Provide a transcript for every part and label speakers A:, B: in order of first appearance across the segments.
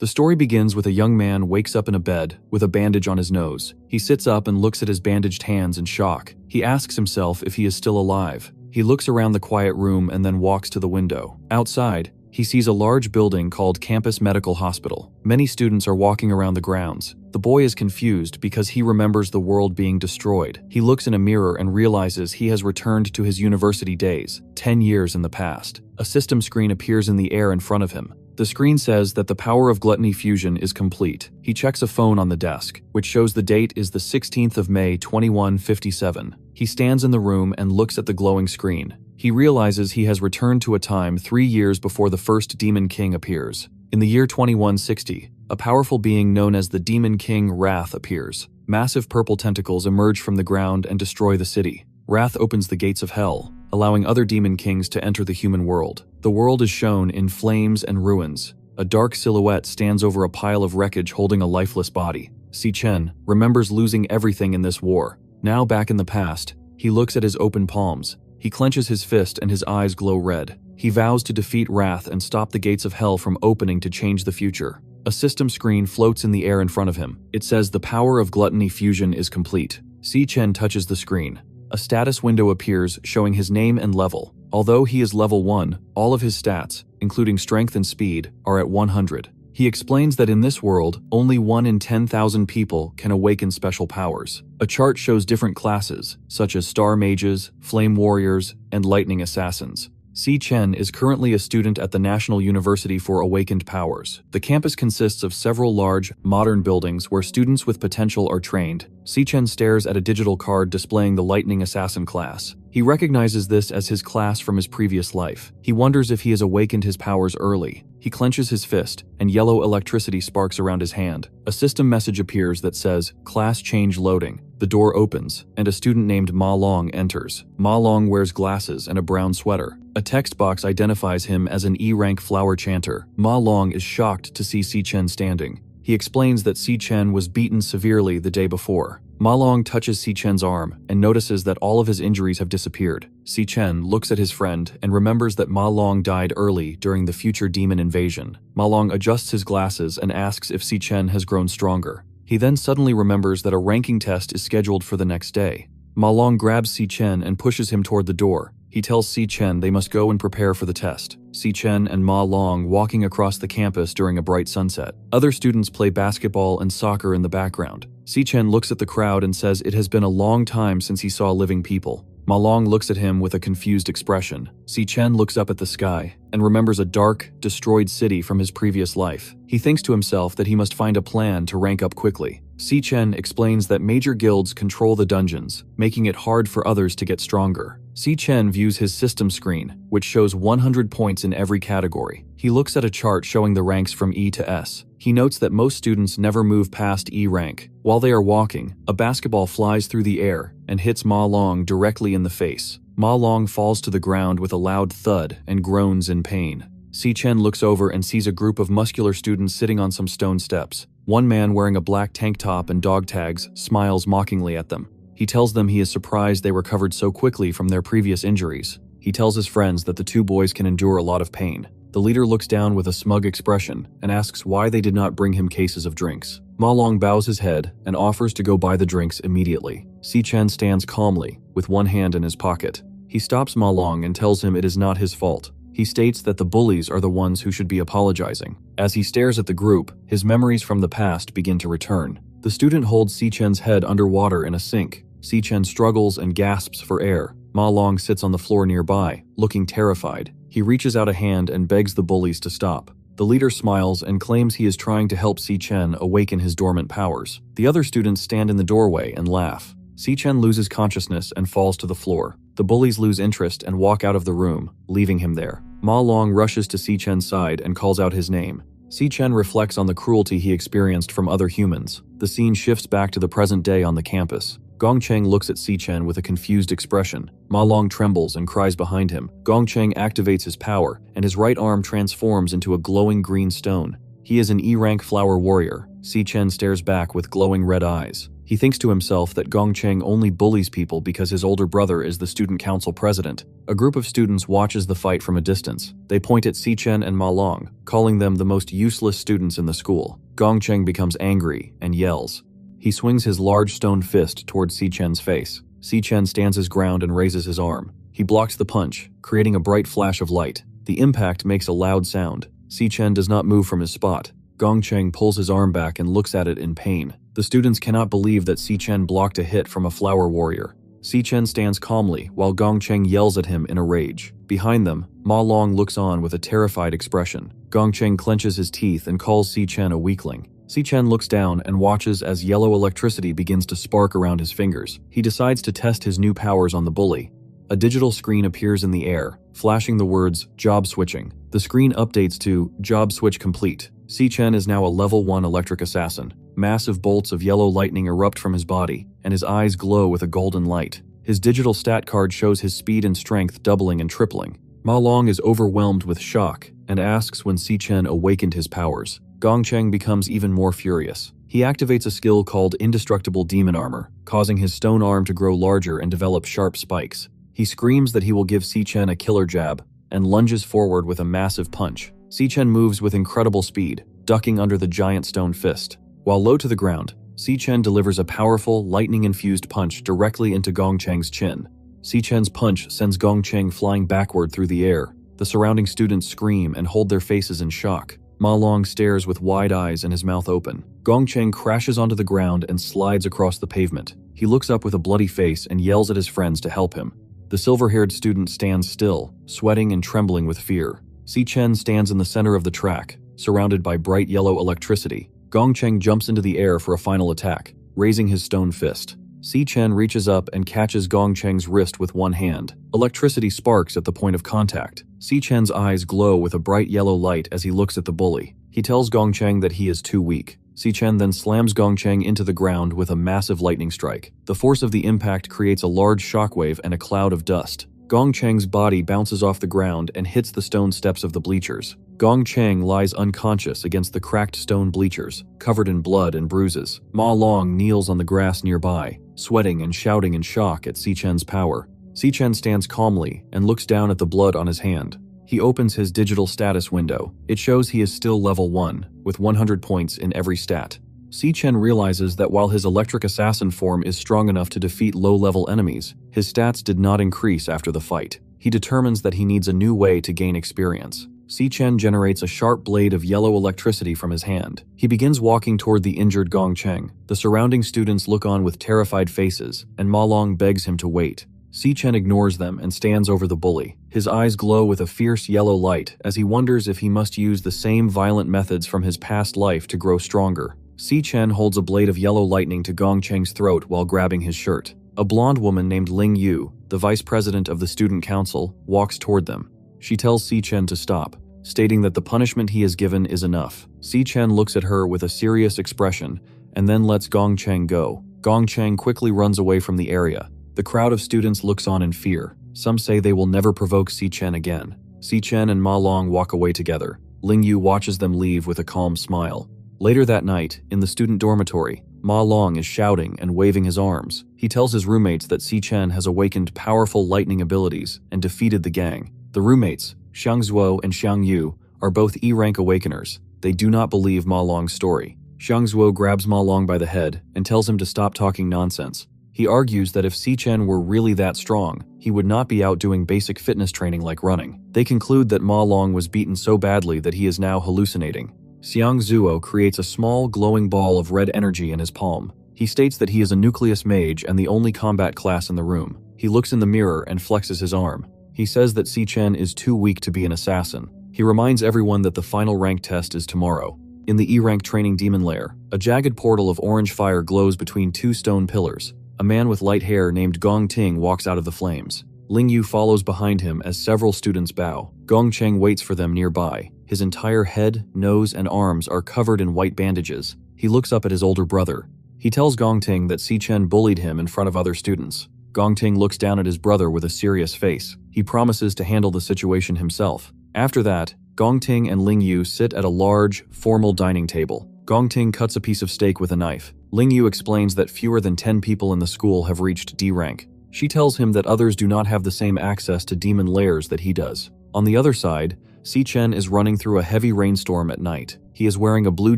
A: The story begins with a young man wakes up in a bed with a bandage on his nose. He sits up and looks at his bandaged hands in shock. He asks himself if he is still alive. He looks around the quiet room and then walks to the window. Outside, he sees a large building called Campus Medical Hospital. Many students are walking around the grounds. The boy is confused because he remembers the world being destroyed. He looks in a mirror and realizes he has returned to his university days, 10 years in the past. A system screen appears in the air in front of him. The screen says that the power of gluttony fusion is complete. He checks a phone on the desk, which shows the date is the 16th of May 2157. He stands in the room and looks at the glowing screen. He realizes he has returned to a time 3 years before the first Demon King appears. In the year 2160, a powerful being known as the Demon King Wrath appears. Massive purple tentacles emerge from the ground and destroy the city. Wrath opens the gates of hell, allowing other demon kings to enter the human world. The world is shown in flames and ruins. A dark silhouette stands over a pile of wreckage holding a lifeless body. Si Chen remembers losing everything in this war. Now back in the past, he looks at his open palms. He clenches his fist and his eyes glow red. He vows to defeat Wrath and stop the gates of hell from opening to change the future. A system screen floats in the air in front of him. It says the power of gluttony fusion is complete. Si Chen touches the screen. A status window appears showing his name and level. Although he is level 1, all of his stats, including strength and speed, are at 100. He explains that in this world, only 1 in 10,000 people can awaken special powers. A chart shows different classes, such as Star Mages, Flame Warriors, and Lightning Assassins. Si Chen is currently a student at the National University for Awakened Powers. The campus consists of several large, modern buildings where students with potential are trained. Si Chen stares at a digital card displaying the Lightning Assassin class. He recognizes this as his class from his previous life. He wonders if he has awakened his powers early. He clenches his fist, and yellow electricity sparks around his hand. A system message appears that says, "Class change loading." The door opens, and a student named Ma Long enters. Ma Long wears glasses and a brown sweater. A text box identifies him as an E-rank flower chanter. Ma Long is shocked to see Si Chen standing. He explains that Si Chen was beaten severely the day before. Ma Long touches Si Chen's arm and notices that all of his injuries have disappeared. Si Chen looks at his friend and remembers that Ma Long died early during the future demon invasion. Ma Long adjusts his glasses and asks if Si Chen has grown stronger. He then suddenly remembers that a ranking test is scheduled for the next day. Ma Long grabs Si Chen and pushes him toward the door. He tells Si Chen they must go and prepare for the test. Si Chen and Ma Long walking across the campus during a bright sunset. Other students play basketball and soccer in the background. Si Chen looks at the crowd and says it has been a long time since he saw living people. Ma Long looks at him with a confused expression. Si Chen looks up at the sky and remembers a dark, destroyed city from his previous life. He thinks to himself that he must find a plan to rank up quickly. Si Chen explains that major guilds control the dungeons, making it hard for others to get stronger. Si Chen views his system screen, which shows 100 points in every category. He looks at a chart showing the ranks from E to S. He notes that most students never move past E rank. While they are walking, a basketball flies through the air and hits Ma Long directly in the face. Ma Long falls to the ground with a loud thud and groans in pain. Si Chen looks over and sees a group of muscular students sitting on some stone steps. One man wearing a black tank top and dog tags smiles mockingly at them. He tells them he is surprised they recovered so quickly from their previous injuries. He tells his friends that the two boys can endure a lot of pain. The leader looks down with a smug expression and asks why they did not bring him cases of drinks. Ma Long bows his head and offers to go buy the drinks immediately. Si Chen stands calmly, with one hand in his pocket. He stops Ma Long and tells him it is not his fault. He states that the bullies are the ones who should be apologizing. As he stares at the group, his memories from the past begin to return. The student holds Si Chen's head underwater in a sink. Si Chen struggles and gasps for air. Ma Long sits on the floor nearby, looking terrified. He reaches out a hand and begs the bullies to stop. The leader smiles and claims he is trying to help Si Chen awaken his dormant powers. The other students stand in the doorway and laugh. Si Chen loses consciousness and falls to the floor. The bullies lose interest and walk out of the room, leaving him there. Ma Long rushes to Si Chen's side and calls out his name. Si Chen reflects on the cruelty he experienced from other humans. The scene shifts back to the present day on the campus. Gongcheng looks at Si Chen with a confused expression. Ma Long trembles and cries behind him. Gongcheng activates his power, and his right arm transforms into a glowing green stone. He is an E-rank flower warrior. Si Chen stares back with glowing red eyes. He thinks to himself that Gongcheng only bullies people because his older brother is the student council president. A group of students watches the fight from a distance. They point at Xichen and Ma Long, calling them the most useless students in the school. Gongcheng becomes angry and yells. He swings his large stone fist towards Xichen's face. Xichen stands his ground and raises his arm. He blocks the punch, creating a bright flash of light. The impact makes a loud sound. Xichen does not move from his spot. Gongcheng pulls his arm back and looks at it in pain. The students cannot believe that Xichen blocked a hit from a flower warrior. Xichen stands calmly while Gongcheng yells at him in a rage. Behind them, Ma Long looks on with a terrified expression. Gongcheng clenches his teeth and calls Xichen a weakling. Xichen looks down and watches as yellow electricity begins to spark around his fingers. He decides to test his new powers on the bully. A digital screen appears in the air, flashing the words, "Job switching." The screen updates to, "Job switch complete." Xichen is now a level 1 electric assassin. Massive bolts of yellow lightning erupt from his body, and his eyes glow with a golden light. His digital stat card shows his speed and strength doubling and tripling. Ma Long is overwhelmed with shock and asks when Xichen awakened his powers. Gongcheng becomes even more furious. He activates a skill called Indestructible Demon Armor, causing his stone arm to grow larger and develop sharp spikes. He screams that he will give Xichen a killer jab, and lunges forward with a massive punch. Xichen moves with incredible speed, ducking under the giant stone fist. While low to the ground, Xichen delivers a powerful, lightning-infused punch directly into Gongcheng's chin. Xichen's punch sends Gongcheng flying backward through the air. The surrounding students scream and hold their faces in shock. Ma Long stares with wide eyes and his mouth open. Gongcheng crashes onto the ground and slides across the pavement. He looks up with a bloody face and yells at his friends to help him. The silver-haired student stands still, sweating and trembling with fear. Xichen stands in the center of the track, surrounded by bright yellow electricity. Gongcheng jumps into the air for a final attack, raising his stone fist. Xichen reaches up and catches Gongcheng's wrist with one hand. Electricity sparks at the point of contact. Xichen's eyes glow with a bright yellow light as he looks at the bully. He tells Gongcheng that he is too weak. Xichen then slams Gongcheng into the ground with a massive lightning strike. The force of the impact creates a large shockwave and a cloud of dust. Gongcheng's body bounces off the ground and hits the stone steps of the bleachers. Gongcheng lies unconscious against the cracked stone bleachers, covered in blood and bruises. Ma Long kneels on the grass nearby, sweating and shouting in shock at Xichen's power. Xichen stands calmly and looks down at the blood on his hand. He opens his digital status window. It shows he is still level 1, with 100 points in every stat. Xichen realizes that while his electric assassin form is strong enough to defeat low-level enemies, his stats did not increase after the fight. He determines that he needs a new way to gain experience. Xichen generates a sharp blade of yellow electricity from his hand. He begins walking toward the injured Gongcheng. The surrounding students look on with terrified faces, and Ma Long begs him to wait. Xichen ignores them and stands over the bully. His eyes glow with a fierce yellow light as he wonders if he must use the same violent methods from his past life to grow stronger. Xichen holds a blade of yellow lightning to Gongcheng's throat while grabbing his shirt. A blonde woman named Ling Yu, the vice president of the student council, walks toward them. She tells Xichen to stop, stating that the punishment he has given is enough. Xichen looks at her with a serious expression and then lets Gongcheng go. Gongcheng quickly runs away from the area. The crowd of students looks on in fear. Some say they will never provoke Xichen again. Xichen and Ma Long walk away together. Ling Yu watches them leave with a calm smile. Later that night, in the student dormitory, Ma Long is shouting and waving his arms. He tells his roommates that Xichen has awakened powerful lightning abilities and defeated the gang. The roommates, Xiang Zuo and Xiang Yu, are both E-rank awakeners. They do not believe Ma Long's story. Xiang Zuo grabs Ma Long by the head and tells him to stop talking nonsense. He argues that if Xichen were really that strong, he would not be out doing basic fitness training like running. They conclude that Ma Long was beaten so badly that he is now hallucinating. Xiang Zuo creates a small, glowing ball of red energy in his palm. He states that he is a nucleus mage and the only combat class in the room. He looks in the mirror and flexes his arm. He says that Xichen is too weak to be an assassin. He reminds everyone that the final rank test is tomorrow. In the E-rank training demon lair, a jagged portal of orange fire glows between two stone pillars. A man with light hair named Gong Ting walks out of the flames. Ling Yu follows behind him as several students bow. Gongcheng waits for them nearby. His entire head, nose, and arms are covered in white bandages. He looks up at his older brother. He tells Gong Ting that Xichen bullied him in front of other students. Gong Ting looks down at his brother with a serious face. He promises to handle the situation himself. After that, Gong Ting and Ling Yu sit at a large, formal dining table. Gongting cuts a piece of steak with a knife. Lingyu explains that fewer than 10 people in the school have reached D rank. She tells him that others do not have the same access to demon lairs that he does. On the other side, Si-Chen is running through a heavy rainstorm at night. He is wearing a blue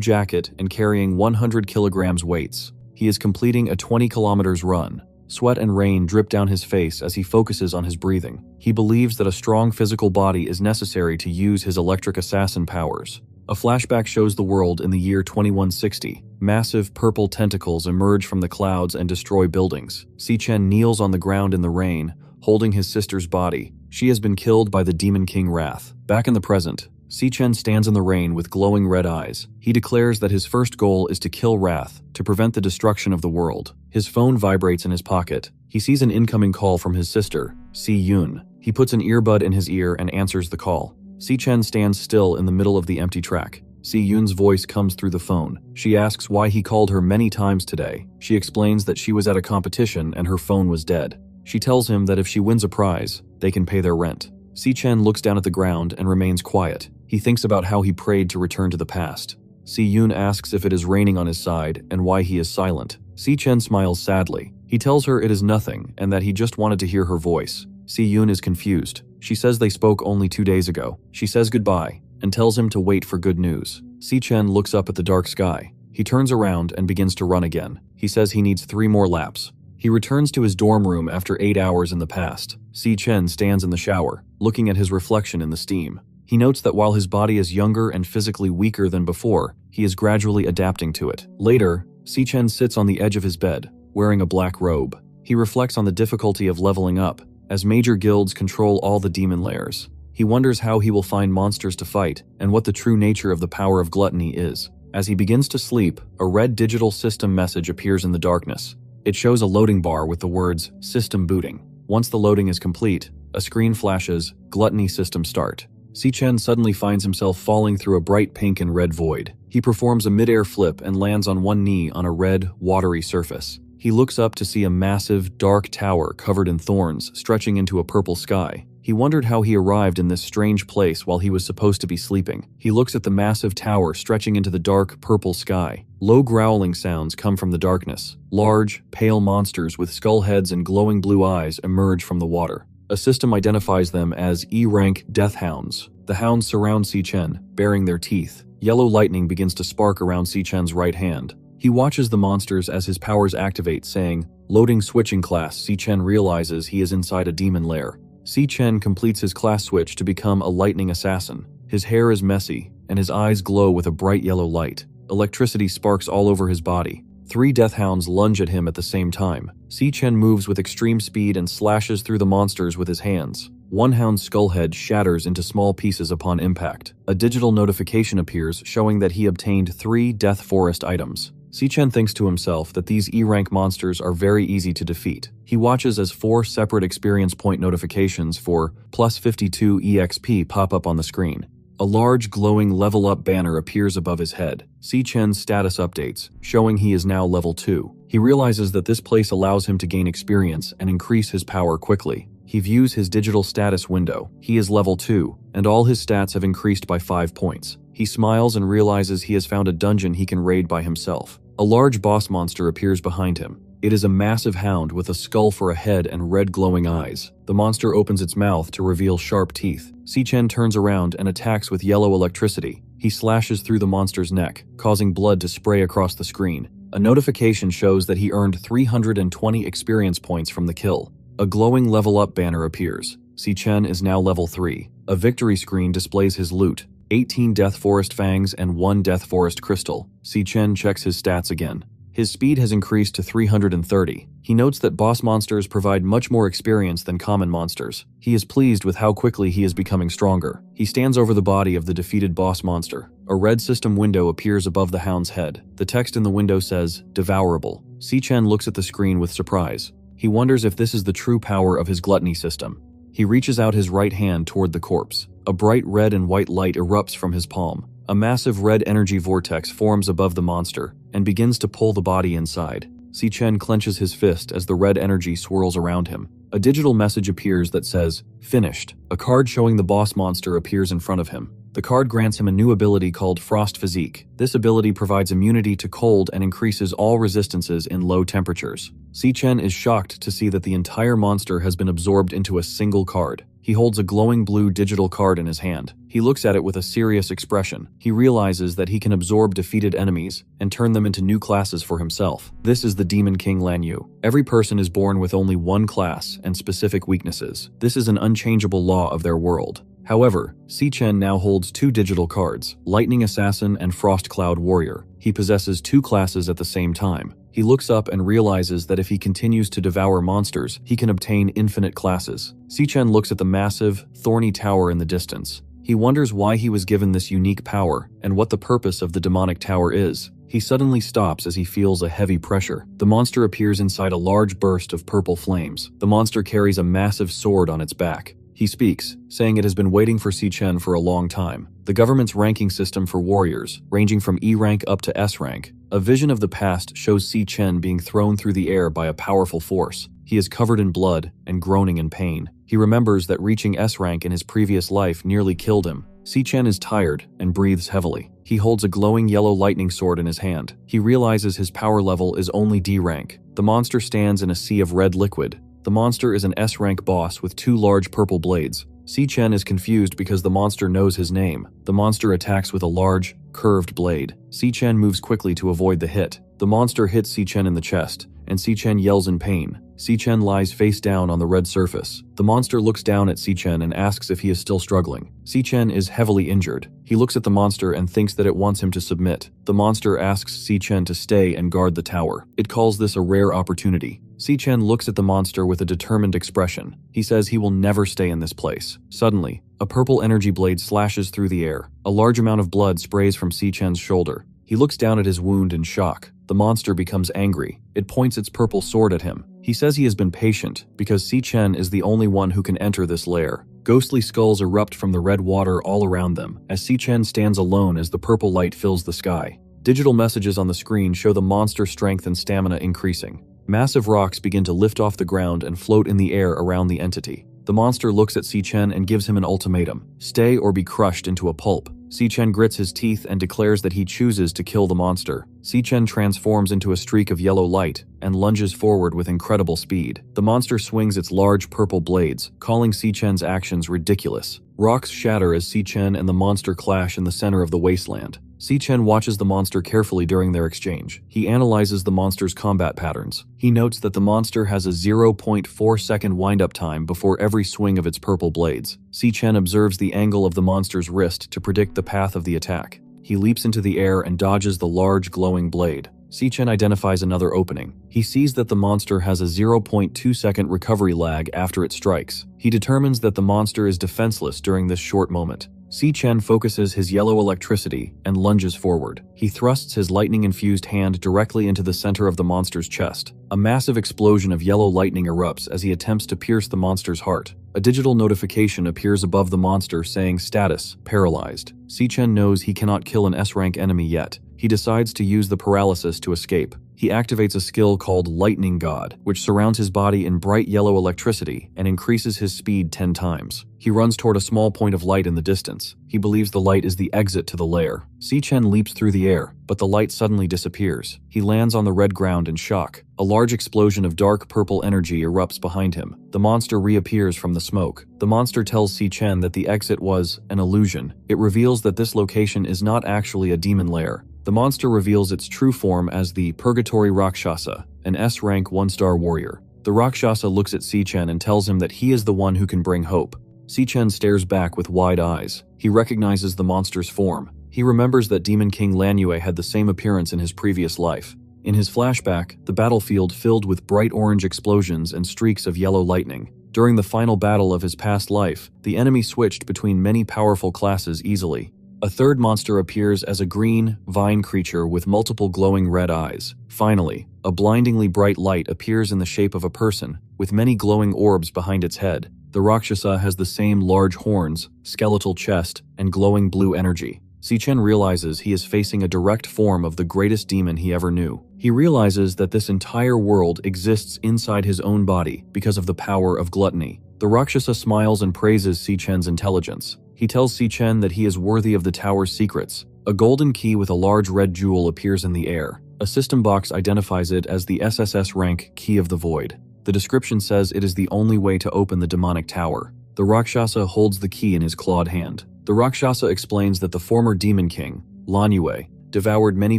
A: jacket and carrying 100 kilograms weights. He is completing a 20 kilometers run. Sweat and rain drip down his face as he focuses on his breathing. He believes that a strong physical body is necessary to use his electric assassin powers. A flashback shows the world in the year 2160. Massive purple tentacles emerge from the clouds and destroy buildings. Si-Chen kneels on the ground in the rain, holding his sister's body. She has been killed by the Demon King Wrath. Back in the present, Si-Chen stands in the rain with glowing red eyes. He declares that his first goal is to kill Wrath, to prevent the destruction of the world. His phone vibrates in his pocket. He sees an incoming call from his sister, Si-Yun. He puts an earbud in his ear and answers the call. Si-Chen stands still in the middle of the empty track. Si-Yun's voice comes through the phone. She asks why he called her many times today. She explains that she was at a competition and her phone was dead. She tells him that if she wins a prize, they can pay their rent. Si-Chen looks down at the ground and remains quiet. He thinks about how he prayed to return to the past. Si-Yun asks if it is raining on his side and why he is silent. Si-Chen smiles sadly. He tells her it is nothing and that he just wanted to hear her voice. Si-Yun is confused. She says they spoke only 2 days ago. She says goodbye and tells him to wait for good news. Si-Chen looks up at the dark sky. He turns around and begins to run again. He says he needs 3 more laps. He returns to his dorm room after 8 hours in the past. Si-Chen stands in the shower, looking at his reflection in the steam. He notes that while his body is younger and physically weaker than before, he is gradually adapting to it. Later, Si-Chen sits on the edge of his bed, wearing a black robe. He reflects on the difficulty of leveling up, as major guilds control all the demon lairs. He wonders how he will find monsters to fight and what the true nature of the power of gluttony is. As he begins to sleep, a red digital system message appears in the darkness. It shows a loading bar with the words, "System booting." Once the loading is complete, a screen flashes, "Gluttony system start." Si-Chen suddenly finds himself falling through a bright pink and red void. He performs a mid-air flip and lands on one knee on a red, watery surface. He looks up to see a massive, dark tower covered in thorns stretching into a purple sky. He wondered how he arrived in this strange place while he was supposed to be sleeping. He looks at the massive tower stretching into the dark, purple sky. Low growling sounds come from the darkness. Large, pale monsters with skull heads and glowing blue eyes emerge from the water. A system identifies them as E-rank death hounds. The hounds surround Si-Chen, baring their teeth. Yellow lightning begins to spark around Si-Chen's right hand. He watches the monsters as his powers activate, saying, "Loading switching class." Si-Chen realizes he is inside a demon lair. Si-Chen completes his class switch to become a lightning assassin. His hair is messy, and his eyes glow with a bright yellow light. Electricity sparks all over his body. 3 death hounds lunge at him at the same time. Si-Chen moves with extreme speed and slashes through the monsters with his hands. One hound's skull head shatters into small pieces upon impact. A digital notification appears showing that he obtained 3 Death Forest items. Si-Chen thinks to himself that these E-rank monsters are very easy to defeat. He watches as 4 separate experience point notifications for plus 52 EXP pop up on the screen. A large glowing level up banner appears above his head. Si-Chen's status updates, showing he is now level 2. He realizes that this place allows him to gain experience and increase his power quickly. He views his digital status window. He is level 2, and all his stats have increased by 5 points. He smiles and realizes he has found a dungeon he can raid by himself. A large boss monster appears behind him. It is a massive hound with a skull for a head and red glowing eyes. The monster opens its mouth to reveal sharp teeth. Si-Chen turns around and attacks with yellow electricity. He slashes through the monster's neck, causing blood to spray across the screen. A notification shows that he earned 320 experience points from the kill. A glowing level up banner appears. Si-Chen is now level 3. A victory screen displays his loot. 18 Death Forest Fangs and 1 Death Forest Crystal. Si-Chen checks his stats again. His speed has increased to 330. He notes that boss monsters provide much more experience than common monsters. He is pleased with how quickly he is becoming stronger. He stands over the body of the defeated boss monster. A red system window appears above the hound's head. The text in the window says, "Devourable." Si-Chen looks at the screen with surprise. He wonders if this is the true power of his gluttony system. He reaches out his right hand toward the corpse. A bright red and white light erupts from his palm. A massive red energy vortex forms above the monster and begins to pull the body inside. Si-Chen clenches his fist as the red energy swirls around him. A digital message appears that says, "Finished." A card showing the boss monster appears in front of him. The card grants him a new ability called Frost Physique. This ability provides immunity to cold and increases all resistances in low temperatures. Si-Chen is shocked to see that the entire monster has been absorbed into a single card. He holds a glowing blue digital card in his hand. He looks at it with a serious expression. He realizes that he can absorb defeated enemies and turn them into new classes for himself. This is the Demon King Lanyu. Every person is born with only one class and specific weaknesses. This is an unchangeable law of their world. However, Si-Chen now holds two digital cards, Lightning Assassin and Frost Cloud Warrior. He possesses two classes at the same time. He looks up and realizes that if he continues to devour monsters, he can obtain infinite classes. Si-Chen looks at the massive, thorny tower in the distance. He wonders why he was given this unique power and what the purpose of the demonic tower is. He suddenly stops as he feels a heavy pressure. The monster appears inside a large burst of purple flames. The monster carries a massive sword on its back. He speaks, saying it has been waiting for Si-Chen for a long time. The government's ranking system for warriors, ranging from E rank up to S rank. A vision of the past shows Si-Chen being thrown through the air by a powerful force. He is covered in blood and groaning in pain. He remembers that reaching S rank in his previous life nearly killed him. Si-Chen is tired and breathes heavily. He holds a glowing yellow lightning sword in his hand. He realizes his power level is only D rank. The monster stands in a sea of red liquid. The monster is an S-rank boss with two large purple blades. Si-Chen is confused because the monster knows his name. The monster attacks with a large, curved blade. Si-Chen moves quickly to avoid the hit. The monster hits Si-Chen in the chest, and Si-Chen yells in pain. Si-Chen lies face down on the red surface. The monster looks down at Si-Chen and asks if he is still struggling. Si-Chen is heavily injured. He looks at the monster and thinks that it wants him to submit. The monster asks Si-Chen to stay and guard the tower. It calls this a rare opportunity. Si-Chen looks at the monster with a determined expression. He says he will never stay in this place. Suddenly, a purple energy blade slashes through the air. A large amount of blood sprays from Si-Chen's shoulder. He looks down at his wound in shock. The monster becomes angry. It points its purple sword at him. He says he has been patient because Si-Chen is the only one who can enter this lair. Ghostly skulls erupt from the red water all around them as Si-Chen stands alone as the purple light fills the sky. Digital messages on the screen show the monster's strength and stamina increasing. Massive rocks begin to lift off the ground and float in the air around the entity. The monster looks at Si-Chen and gives him an ultimatum: stay or be crushed into a pulp. Si-Chen grits his teeth and declares that he chooses to kill the monster. Si-Chen transforms into a streak of yellow light and lunges forward with incredible speed. The monster swings its large purple blades, calling Si-Chen's actions ridiculous. Rocks shatter as Si-Chen and the monster clash in the center of the wasteland. Si-Chen watches the monster carefully during their exchange. He analyzes the monster's combat patterns. He notes that the monster has a 0.4 second wind-up time before every swing of its purple blades. Si-Chen observes the angle of the monster's wrist to predict the path of the attack. He leaps into the air and dodges the large glowing blade. Si-Chen identifies another opening. He sees that the monster has a 0.2 second recovery lag after it strikes. He determines that the monster is defenseless during this short moment. Si-Chen focuses his yellow electricity and lunges forward. He thrusts his lightning-infused hand directly into the center of the monster's chest. A massive explosion of yellow lightning erupts as he attempts to pierce the monster's heart. A digital notification appears above the monster saying status, paralyzed. Si-Chen knows he cannot kill an S-rank enemy yet. He decides to use the paralysis to escape. He activates a skill called Lightning God, which surrounds his body in bright yellow electricity and increases his speed 10 times. He runs toward a small point of light in the distance. He believes the light is the exit to the lair. Si-Chen leaps through the air, but the light suddenly disappears. He lands on the red ground in shock. A large explosion of dark purple energy erupts behind him. The monster reappears from the smoke. The monster tells Si-Chen that the exit was an illusion. It reveals that this location is not actually a demon lair. The monster reveals its true form as the Purgatory Rakshasa, an S-rank 1-star warrior. The Rakshasa looks at Si-Chen and tells him that he is the one who can bring hope. Si-Chen stares back with wide eyes. He recognizes the monster's form. He remembers that Demon King Lanyu had the same appearance in his previous life. In his flashback, the battlefield filled with bright orange explosions and streaks of yellow lightning. During the final battle of his past life, the enemy switched between many powerful classes easily. A third monster appears as a green, vine creature with multiple glowing red eyes. Finally, a blindingly bright light appears in the shape of a person, with many glowing orbs behind its head. The Rakshasa has the same large horns, skeletal chest, and glowing blue energy. Si-Chen realizes he is facing a direct form of the greatest demon he ever knew. He realizes that this entire world exists inside his own body because of the power of gluttony. The Rakshasa smiles and praises Si-Chen's intelligence. He tells Si-Chen that he is worthy of the tower's secrets. A golden key with a large red jewel appears in the air. A system box identifies it as the SSS-Rank Key of the Void. The description says it is the only way to open the demonic tower. The Rakshasa holds the key in his clawed hand. The Rakshasa explains that the former demon king, MANHUA, devoured many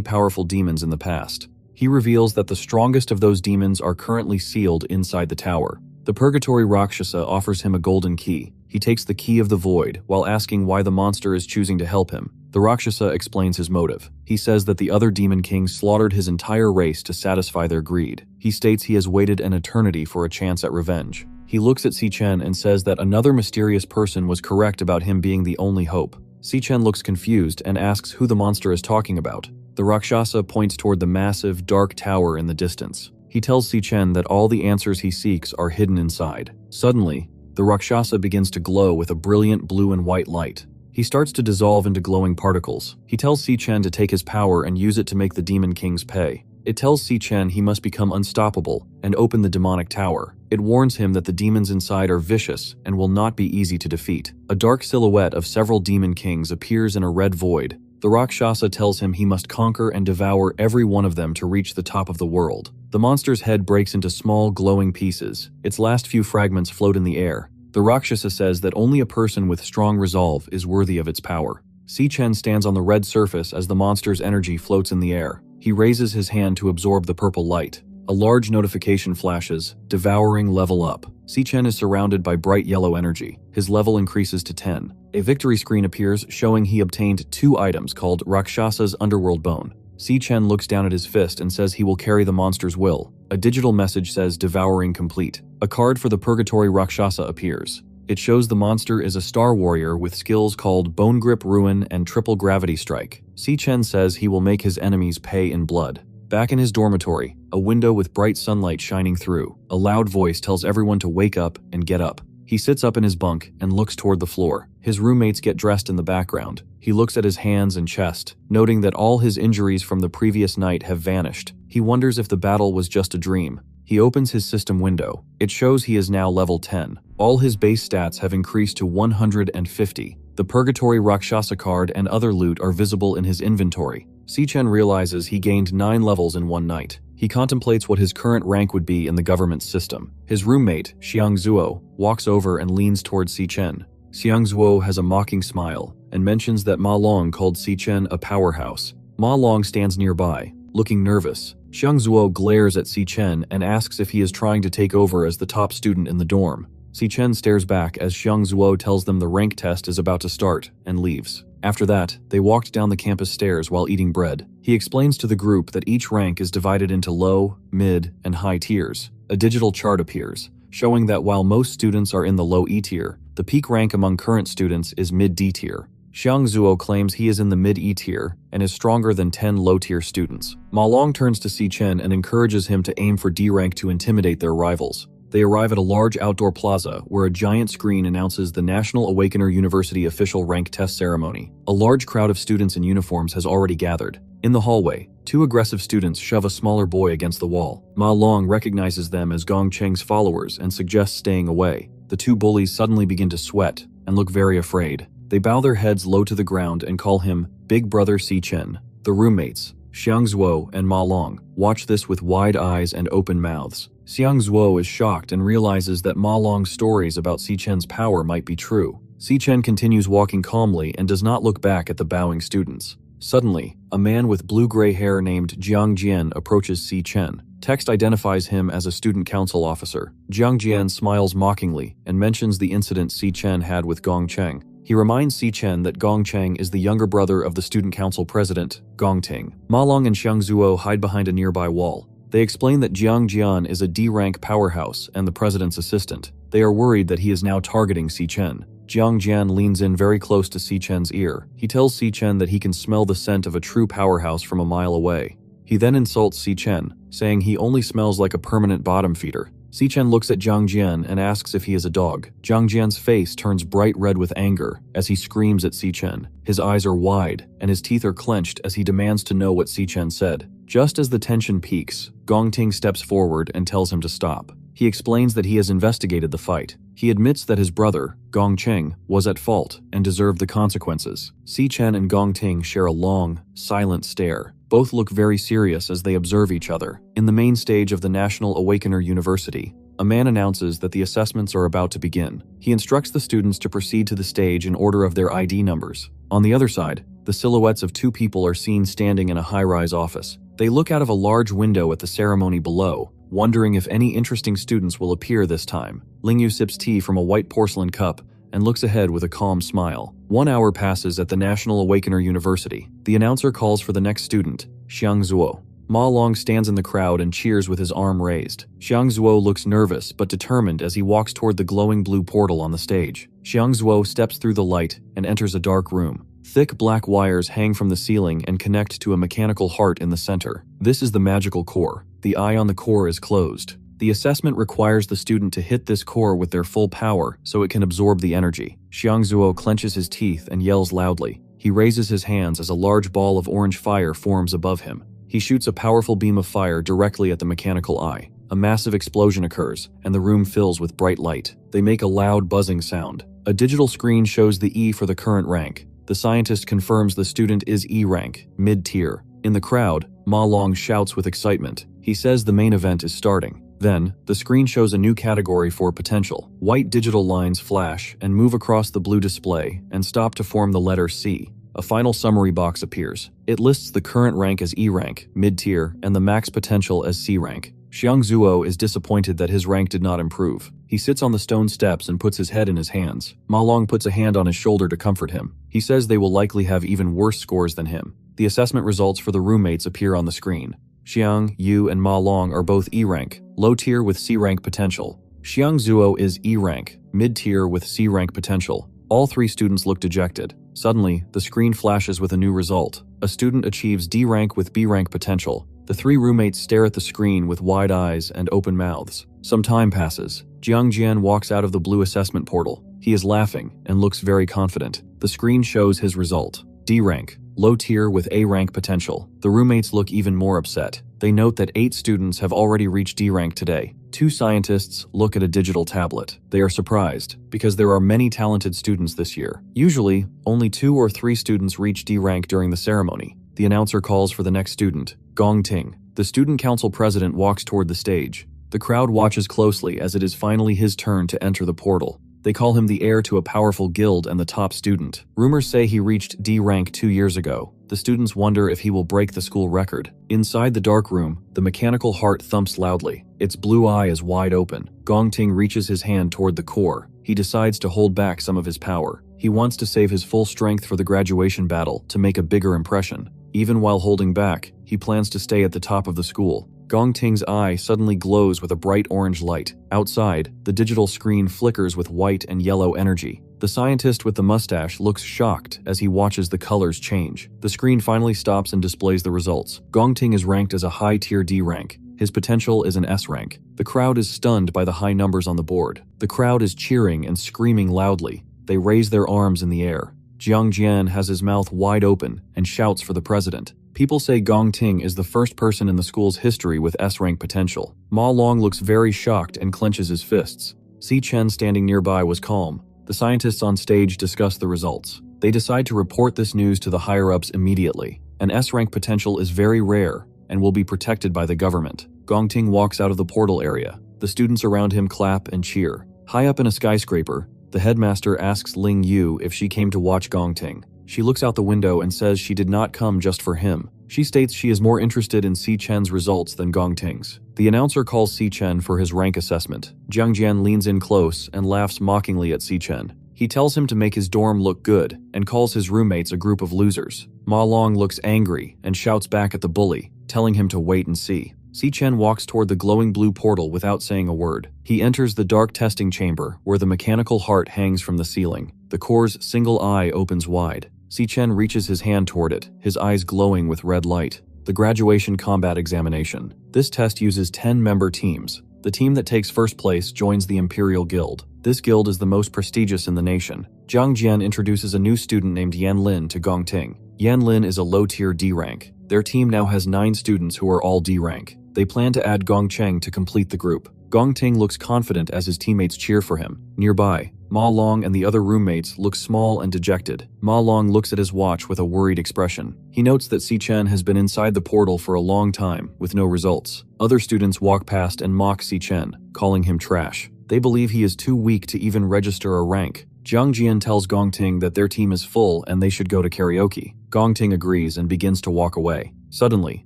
A: powerful demons in the past. He reveals that the strongest of those demons are currently sealed inside the tower. The Purgatory Rakshasa offers him a golden key. He takes the key of the void while asking why the monster is choosing to help him. The Rakshasa explains his motive. He says that the other demon kings slaughtered his entire race to satisfy their greed. He states he has waited an eternity for a chance at revenge. He looks at Si-Chen and says that another mysterious person was correct about him being the only hope. Si-Chen looks confused and asks who the monster is talking about. The Rakshasa points toward the massive, dark tower in the distance. He tells Si-Chen that all the answers he seeks are hidden inside. Suddenly, the Rakshasa begins to glow with a brilliant blue and white light. He starts to dissolve into glowing particles. He tells Si-Chen to take his power and use it to make the demon kings pay. It tells Si-Chen he must become unstoppable and open the demonic tower. It warns him that the demons inside are vicious and will not be easy to defeat. A dark silhouette of several demon kings appears in a red void. The Rakshasa tells him he must conquer and devour every one of them to reach the top of the world. The monster's head breaks into small, glowing pieces. Its last few fragments float in the air. The Rakshasa says that only a person with strong resolve is worthy of its power. Si-Chen stands on the red surface as the monster's energy floats in the air. He raises his hand to absorb the purple light. A large notification flashes, devouring level up. Si-Chen is surrounded by bright yellow energy. His level increases to 10. A victory screen appears showing he obtained 2 items called Rakshasa's Underworld Bone. Si-Chen looks down at his fist and says he will carry the monster's will. A digital message says devouring complete. A card for the Purgatory Rakshasa appears. It shows the monster is a star warrior with skills called Bone Grip Ruin and Triple Gravity Strike. Si-Chen says he will make his enemies pay in blood. Back in his dormitory, a window with bright sunlight shining through. A loud voice tells everyone to wake up and get up. He sits up in his bunk and looks toward the floor. His roommates get dressed in the background. He looks at his hands and chest, noting that all his injuries from the previous night have vanished. He wonders if the battle was just a dream. He opens his system window. It shows he is now level 10. All his base stats have increased to 150. The Purgatory Rakshasa card and other loot are visible in his inventory. Si-Chen realizes he gained 9 levels in one night. He contemplates what his current rank would be in the government system. His roommate, Xiangzuo, walks over and leans towards Si-Chen. Xiangzuo has a mocking smile and mentions that Ma Long called Si-Chen a powerhouse. Ma Long stands nearby, looking nervous. Xiangzuo glares at Si-Chen and asks if he is trying to take over as the top student in the dorm. Si-Chen stares back as Xiangzuo tells them the rank test is about to start and leaves. After that, they walked down the campus stairs while eating bread. He explains to the group that each rank is divided into low, mid, and high tiers. A digital chart appears, showing that while most students are in the low E tier, the peak rank among current students is mid D tier. Xiangzuo claims he is in the mid E tier and is stronger than 10 low-tier students. Ma Long turns to Si-Chen and encourages him to aim for D rank to intimidate their rivals. They arrive at a large outdoor plaza where a giant screen announces the National Awakener University official rank test ceremony. A large crowd of students in uniforms has already gathered. In the hallway, 2 aggressive students shove a smaller boy against the wall. Ma Long recognizes them as Gong Cheng's followers and suggests staying away. The 2 bullies suddenly begin to sweat and look very afraid. They bow their heads low to the ground and call him Big Brother Si-Chen. The roommates, Xiangzuo and Ma Long, watch this with wide eyes and open mouths. Xiangzuo is shocked and realizes that Ma Long's stories about Si-Chen's power might be true. Si-Chen continues walking calmly and does not look back at the bowing students. Suddenly, a man with blue-gray hair named Jiang Jian approaches Si-Chen. Text identifies him as a student council officer. Jiang Jian smiles mockingly and mentions the incident Si-Chen had with Gong Cheng. He reminds Si-Chen that Gong Cheng is the younger brother of the student council president, Gong Ting. Ma Long and Xiangzuo hide behind a nearby wall. They explain that Jiang Jian is a D-rank powerhouse and the president's assistant. They are worried that he is now targeting Si-Chen. Jiang Jian leans in very close to Si-Chen's ear. He tells Si-Chen that he can smell the scent of a true powerhouse from a mile away. He then insults Si-Chen, saying he only smells like a permanent bottom feeder. Si-Chen looks at Jiang Jian and asks if he is a dog. Jiang Jian's face turns bright red with anger as he screams at Si-Chen. His eyes are wide and his teeth are clenched as he demands to know what Si-Chen said. Just as the tension peaks, Gong Ting steps forward and tells him to stop. He explains that he has investigated the fight. He admits that his brother, Gong Cheng, was at fault and deserved the consequences. Si Chen and Gong Ting share a long, silent stare. Both look very serious as they observe each other. In the main stage of the National Awakener University, a man announces that the assessments are about to begin. He instructs the students to proceed to the stage in order of their ID numbers. On the other side, the silhouettes of two people are seen standing in a high-rise office. They look out of a large window at the ceremony below, wondering if any interesting students will appear this time. Lingyu sips tea from a white porcelain cup and looks ahead with a calm smile. 1 hour passes at the National Awakener University. The announcer calls for the next student, Xiang Zuo. Ma Long stands in the crowd and cheers with his arm raised. Xiang Zuo looks nervous but determined as he walks toward the glowing blue portal on the stage. Xiang Zuo steps through the light and enters a dark room. Thick black wires hang from the ceiling and connect to a mechanical heart in the center. This is the magical core. The eye on the core is closed. The assessment requires the student to hit this core with their full power so it can absorb the energy. Xiang Zuo clenches his teeth and yells loudly. He raises his hands as a large ball of orange fire forms above him. He shoots a powerful beam of fire directly at the mechanical eye. A massive explosion occurs, and the room fills with bright light. They make a loud buzzing sound. A digital screen shows the E for the current rank. The scientist confirms the student is E rank, mid-tier. In the crowd, Ma Long shouts with excitement. He says the main event is starting. Then, the screen shows a new category for potential. White digital lines flash and move across the blue display and stop to form the letter C. A final summary box appears. It lists the current rank as E rank, mid-tier, and the max potential as C rank. Xiang Zuo is disappointed that his rank did not improve. He sits on the stone steps and puts his head in his hands. Ma Long puts a hand on his shoulder to comfort him. He says they will likely have even worse scores than him. The assessment results for the roommates appear on the screen. Xiang, Yu, and Ma Long are both E rank, low tier with C rank potential. Xiang Zuo is E rank, mid-tier with C rank potential. All three students look dejected. Suddenly, the screen flashes with a new result. A student achieves D rank with B rank potential. The three roommates stare at the screen with wide eyes and open mouths. Some time passes. Jiang Jian walks out of the blue assessment portal. He is laughing and looks very confident. The screen shows his result. D rank, low tier with A rank potential. The roommates look even more upset. They note that 8 students have already reached D rank today. 2 scientists look at a digital tablet. They are surprised because there are many talented students this year. Usually, only 2 or 3 students reach D rank during the ceremony. The announcer calls for the next student, Gong Ting. The student council president walks toward the stage. The crowd watches closely as it is finally his turn to enter the portal. They call him the heir to a powerful guild and the top student. Rumors say he reached D rank 2 years ago. The students wonder if he will break the school record. Inside the dark room, the mechanical heart thumps loudly. Its blue eye is wide open. Gong Ting reaches his hand toward the core. He decides to hold back some of his power. He wants to save his full strength for the graduation battle to make a bigger impression. Even while holding back, he plans to stay at the top of the school. Gong Ting's eye suddenly glows with a bright orange light. Outside, the digital screen flickers with white and yellow energy. The scientist with the mustache looks shocked as he watches the colors change. The screen finally stops and displays the results. Gong Ting is ranked as a high-tier D rank. His potential is an S rank. The crowd is stunned by the high numbers on the board. The crowd is cheering and screaming loudly. They raise their arms in the air. Jiang Jian has his mouth wide open and shouts for the president. People say Gong Ting is the first person in the school's history with S-rank potential. Ma Long looks very shocked and clenches his fists. Si Chen standing nearby was calm. The scientists on stage discuss the results. They decide to report this news to the higher-ups immediately. An S-rank potential is very rare and will be protected by the government. Gong Ting walks out of the portal area. The students around him clap and cheer. High up in a skyscraper, the headmaster asks Ling Yu if she came to watch Gong Ting. She looks out the window and says she did not come just for him. She states she is more interested in Si Chen's results than Gong Ting's. The announcer calls Si Chen for his rank assessment. Jiang Jian leans in close and laughs mockingly at Si Chen. He tells him to make his dorm look good and calls his roommates a group of losers. Ma Long looks angry and shouts back at the bully, telling him to wait and see. Si Chen walks toward the glowing blue portal without saying a word. He enters the dark testing chamber where the mechanical heart hangs from the ceiling. The core's single eye opens wide. Si Chen reaches his hand toward it, his eyes glowing with red light. The graduation combat examination. This test uses 10-member teams. The team that takes first place joins the Imperial Guild. This guild is the most prestigious in the nation. Jiang Jian introduces a new student named Yan Lin to Gong Ting. Yan Lin is a low-tier D rank. Their team now has 9 students who are all D rank. They plan to add Gong Cheng to complete the group. Gongting looks confident as his teammates cheer for him. Nearby, Ma Long and the other roommates look small and dejected. Ma Long looks at his watch with a worried expression. He notes that Si Chen has been inside the portal for a long time, with no results. Other students walk past and mock Si Chen, calling him trash. They believe he is too weak to even register a rank. Jiang Jian tells Gongting that their team is full and they should go to karaoke. Gongting agrees and begins to walk away. Suddenly,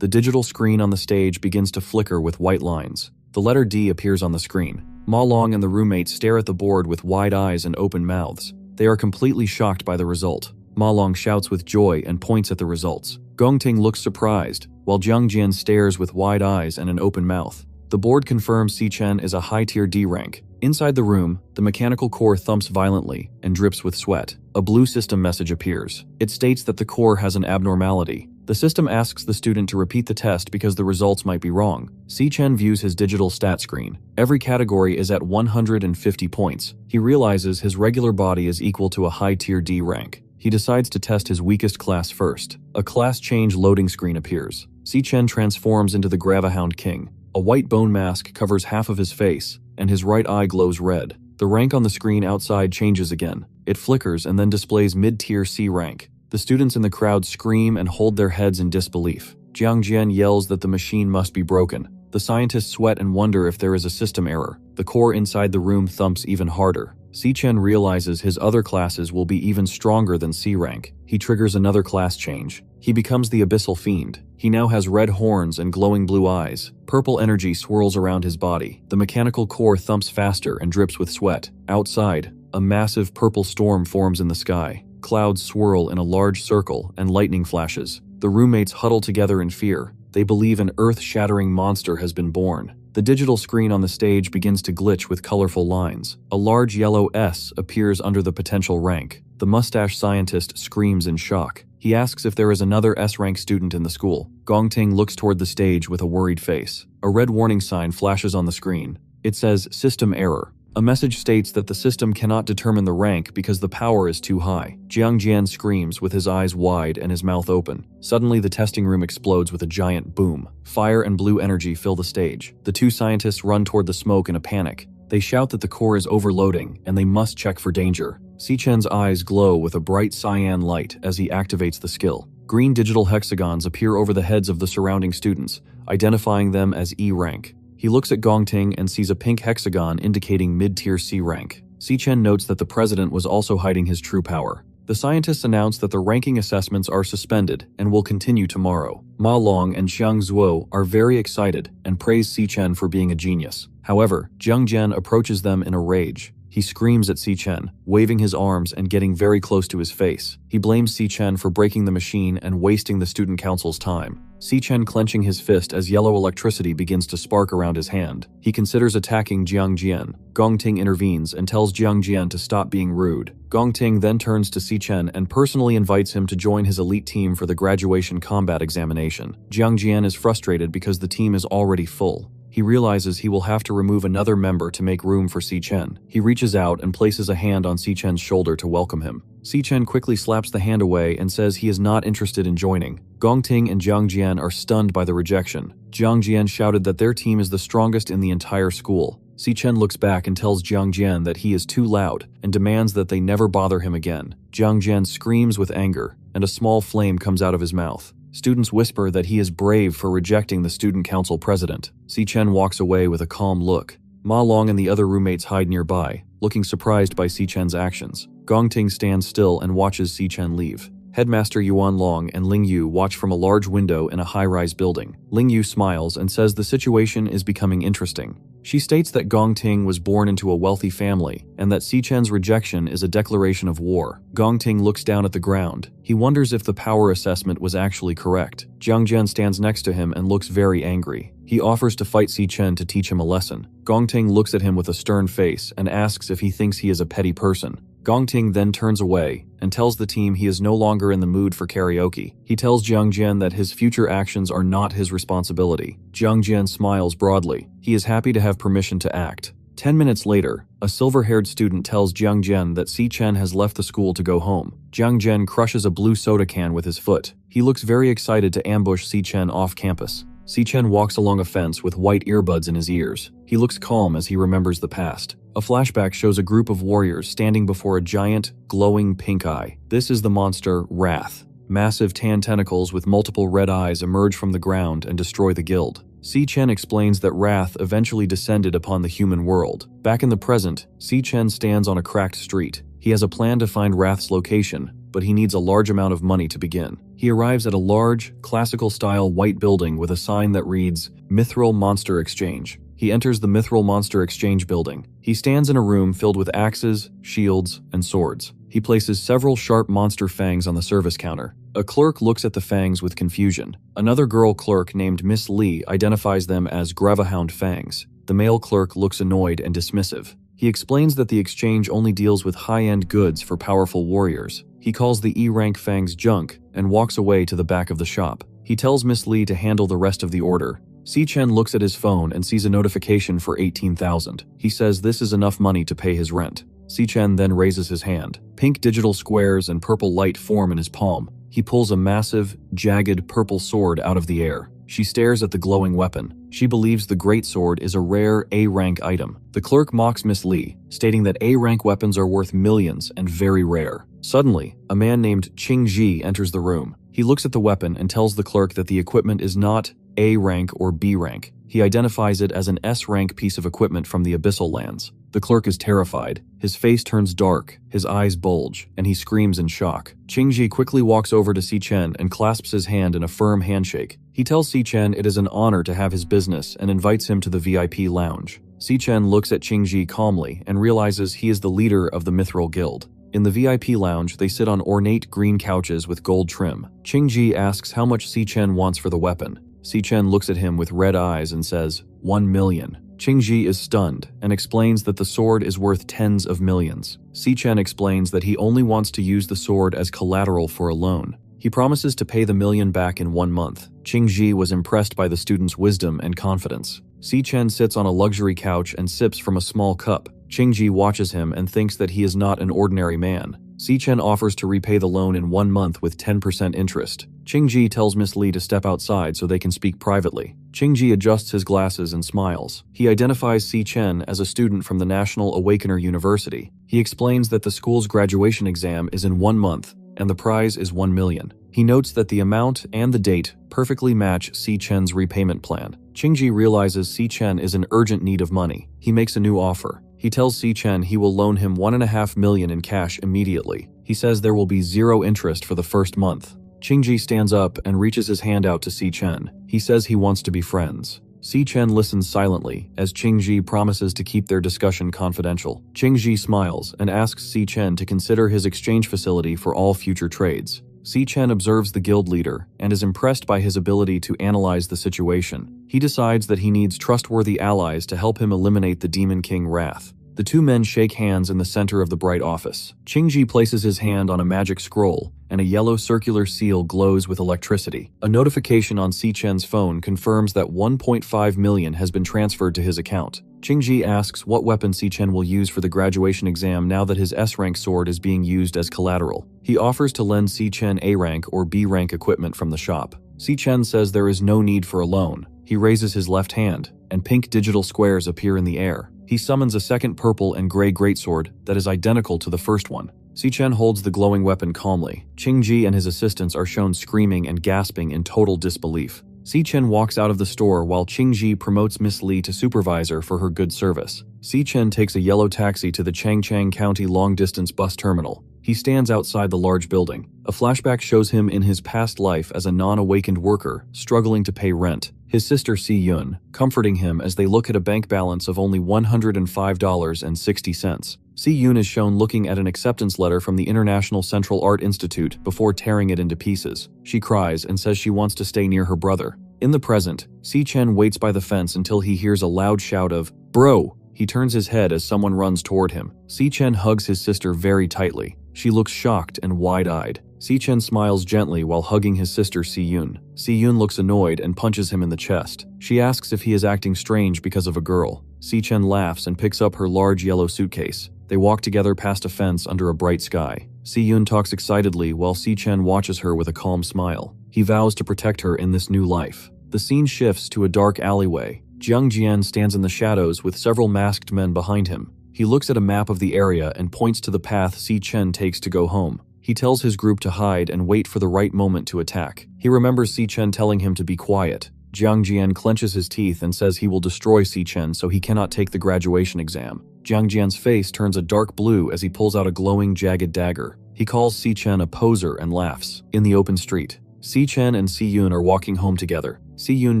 A: the digital screen on the stage begins to flicker with white lines. The letter D appears on the screen. Ma Long and the roommates stare at the board with wide eyes and open mouths. They are completely shocked by the result. Ma Long shouts with joy and points at the results. Gongting looks surprised, while Jiang Jian stares with wide eyes and an open mouth. The board confirms Si Chen is a high-tier D rank. Inside the room, the mechanical core thumps violently and drips with sweat. A blue system message appears. It states that the core has an abnormality. The system asks the student to repeat the test because the results might be wrong. Si Chen views his digital stat screen. Every category is at 150 points. He realizes his regular body is equal to a high-tier D rank. He decides to test his weakest class first. A class change loading screen appears. Si Chen transforms into the Gravahound King. A white bone mask covers half of his face, and his right eye glows red. The rank on the screen outside changes again. It flickers and then displays mid-tier C rank. The students in the crowd scream and hold their heads in disbelief. Jiang Jian yells that the machine must be broken. The scientists sweat and wonder if there is a system error. The core inside the room thumps even harder. Si Chen realizes his other classes will be even stronger than C rank. He triggers another class change. He becomes the Abyssal Fiend. He now has red horns and glowing blue eyes. Purple energy swirls around his body. The mechanical core thumps faster and drips with sweat. Outside, a massive purple storm forms in the sky. Clouds swirl in a large circle and lightning flashes. The roommates huddle together in fear. They believe an earth-shattering monster has been born. The digital screen on the stage begins to glitch with colorful lines. A large yellow S appears under the potential rank. The mustache scientist screams in shock. He asks if there is another S-rank student in the school. Gongting looks toward the stage with a worried face. A red warning sign flashes on the screen. It says, "System error." A message states that the system cannot determine the rank because the power is too high. Jiang Jian screams with his eyes wide and his mouth open. Suddenly, the testing room explodes with a giant boom. Fire and blue energy fill the stage. The two scientists run toward the smoke in a panic. They shout that the core is overloading and they must check for danger. Si Chen's eyes glow with a bright cyan light as he activates the skill. Green digital hexagons appear over the heads of the surrounding students, identifying them as E rank. He looks at Gongting and sees a pink hexagon indicating mid-tier C rank. Si Chen notes that the president was also hiding his true power. The scientists announce that the ranking assessments are suspended and will continue tomorrow. Ma Long and Xiang Zuo are very excited and praise Si Chen for being a genius. However, Jiang Jian approaches them in a rage. He screams at Si Chen, waving his arms and getting very close to his face. He blames Si Chen for breaking the machine and wasting the student council's time. Si Chen clenching his fist as yellow electricity begins to spark around his hand. He considers attacking Jiang Jian. Gongting intervenes and tells Jiang Jian to stop being rude. Gongting then turns to Si Chen and personally invites him to join his elite team for the graduation combat examination. Jiang Jian is frustrated because the team is already full. He realizes he will have to remove another member to make room for Si Chen. He reaches out and places a hand on Si Chen's shoulder to welcome him. Si Chen quickly slaps the hand away and says he is not interested in joining. Gongting and Jiang Jian are stunned by the rejection. Jiang Jian shouted that their team is the strongest in the entire school. Si Chen looks back and tells Jiang Jian that he is too loud and demands that they never bother him again. Jiang Jian screams with anger, and a small flame comes out of his mouth. Students whisper that he is brave for rejecting the student council president. Si Chen walks away with a calm look. Ma Long and the other roommates hide nearby, looking surprised by Si Chen's actions. Gongting stands still and watches Si Chen leave. Headmaster Yuan Long and Ling Yu watch from a large window in a high-rise building. Ling Yu smiles and says the situation is becoming interesting. She states that Gongting was born into a wealthy family and that Si Chen's rejection is a declaration of war. Gongting looks down at the ground. He wonders if the power assessment was actually correct. Jiang Jian stands next to him and looks very angry. He offers to fight Si Chen to teach him a lesson. Gongting looks at him with a stern face and asks if he thinks he is a petty person. Gongting then turns away and tells the team he is no longer in the mood for karaoke. He tells Jiang Jian that his future actions are not his responsibility. Jiang Jian smiles broadly. He is happy to have permission to act. 10 minutes later, a silver-haired student tells Jiang Jian that Si Chen has left the school to go home. Jiang Jian crushes a blue soda can with his foot. He looks very excited to ambush Si Chen off campus. Si-chen walks along a fence with white earbuds in his ears. He looks calm as he remembers the past. A flashback shows a group of warriors standing before a giant, glowing pink eye. This is the monster, Wrath. Massive tan tentacles with multiple red eyes emerge from the ground and destroy the guild. Si-chen explains that Wrath eventually descended upon the human world. Back in the present, Si-chen stands on a cracked street. He has a plan to find Wrath's location, but he needs a large amount of money to begin. He arrives at a large, classical-style white building with a sign that reads, Mithril Monster Exchange. He enters the Mithril Monster Exchange building. He stands in a room filled with axes, shields, and swords. He places several sharp monster fangs on the service counter. A clerk looks at the fangs with confusion. Another girl clerk named Miss Lee identifies them as Gravehound fangs. The male clerk looks annoyed and dismissive. He explains that the exchange only deals with high-end goods for powerful warriors. He calls the E-rank fangs junk and walks away to the back of the shop. He tells Miss Lee to handle the rest of the order. Si-chen looks at his phone and sees a notification for 18,000. He says this is enough money to pay his rent. Si-chen then raises his hand. Pink digital squares and purple light form in his palm. He pulls a massive, jagged purple sword out of the air. She stares at the glowing weapon. She believes the great sword is a rare A-rank item. The clerk mocks Miss Lee, stating that A-rank weapons are worth millions and very rare. Suddenly, a man named Ching Ji enters the room. He looks at the weapon and tells the clerk that the equipment is not A-rank or B-rank. He identifies it as an S-rank piece of equipment from the Abyssal Lands. The clerk is terrified. His face turns dark, his eyes bulge, and he screams in shock. Ching-ji quickly walks over to Si-chen and clasps his hand in a firm handshake. He tells Si-chen it is an honor to have his business and invites him to the VIP lounge. Si-chen looks at Ching-ji calmly and realizes he is the leader of the Mithril Guild. In the VIP lounge, they sit on ornate green couches with gold trim. Ching-ji asks how much Si-chen wants for the weapon. Si-chen looks at him with red eyes and says, 1 million. Ching-ji is stunned and explains that the sword is worth tens of millions. Si-chen explains that he only wants to use the sword as collateral for a loan. He promises to pay the million back in 1 month. Ching-ji was impressed by the student's wisdom and confidence. Si-chen sits on a luxury couch and sips from a small cup. Ching-ji watches him and thinks that he is not an ordinary man. Si-chen offers to repay the loan in 1 month with 10% interest. Ching-ji tells Miss Lee to step outside so they can speak privately. Ching-ji adjusts his glasses and smiles. He identifies Si-chen as a student from the National Awakener University. He explains that the school's graduation exam is in 1 month, and the prize is 1 million. He notes that the amount and the date perfectly match Si-chen's repayment plan. Ching-ji realizes Si-chen is in urgent need of money. He makes a new offer. He tells Si-chen he will loan him 1.5 million in cash immediately. He says there will be 0 interest for the first month. Ching-ji stands up and reaches his hand out to Si-chen. He says he wants to be friends. Si-chen listens silently as Ching-ji promises to keep their discussion confidential. Ching-ji smiles and asks Si-chen to consider his exchange facility for all future trades. Si-chen observes the guild leader and is impressed by his ability to analyze the situation. He decides that he needs trustworthy allies to help him eliminate the Demon King Wrath. The two men shake hands in the center of the bright office. Ching-ji places his hand on a magic scroll, and a yellow circular seal glows with electricity. A notification on Si-chen's phone confirms that 1.5 million has been transferred to his account. Ching-ji asks what weapon Si-chen will use for the graduation exam now that his S-rank sword is being used as collateral. He offers to lend Si-chen A-rank or B-rank equipment from the shop. Si-chen says there is no need for a loan. He raises his left hand, and pink digital squares appear in the air. He summons a second purple and gray greatsword that is identical to the first one. Si-chen holds the glowing weapon calmly. Ching-ji and his assistants are shown screaming and gasping in total disbelief. Si-chen walks out of the store while Ching-ji promotes Miss Lee to supervisor for her good service. Si-chen takes a yellow taxi to the Changchang County long-distance bus terminal. He stands outside the large building. A flashback shows him in his past life as a non-awakened worker, struggling to pay rent. His sister Si-yun, comforting him as they look at a bank balance of only $105.60. Si-yun is shown looking at an acceptance letter from the International Central Art Institute before tearing it into pieces. She cries and says she wants to stay near her brother. In the present, Si-chen waits by the fence until he hears a loud shout of, "Bro!" He turns his head as someone runs toward him. Si-chen hugs his sister very tightly. She looks shocked and wide-eyed. Si-chen smiles gently while hugging his sister Si-yun. Si-yun looks annoyed and punches him in the chest. She asks if he is acting strange because of a girl. Si-chen laughs and picks up her large yellow suitcase. They walk together past a fence under a bright sky. Si-yun talks excitedly while Si-chen watches her with a calm smile. He vows to protect her in this new life. The scene shifts to a dark alleyway. Jiang Jian stands in the shadows with several masked men behind him. He looks at a map of the area and points to the path Si Chen takes to go home. He tells his group to hide and wait for the right moment to attack. He remembers Si Chen telling him to be quiet. Jiang Jian clenches his teeth and says he will destroy Si Chen so he cannot take the graduation exam. Jiang Jian's face turns a dark blue as he pulls out a glowing, jagged dagger. He calls Si Chen a poser and laughs. In the open street, Si Chen and Si Yun are walking home together. Si Yun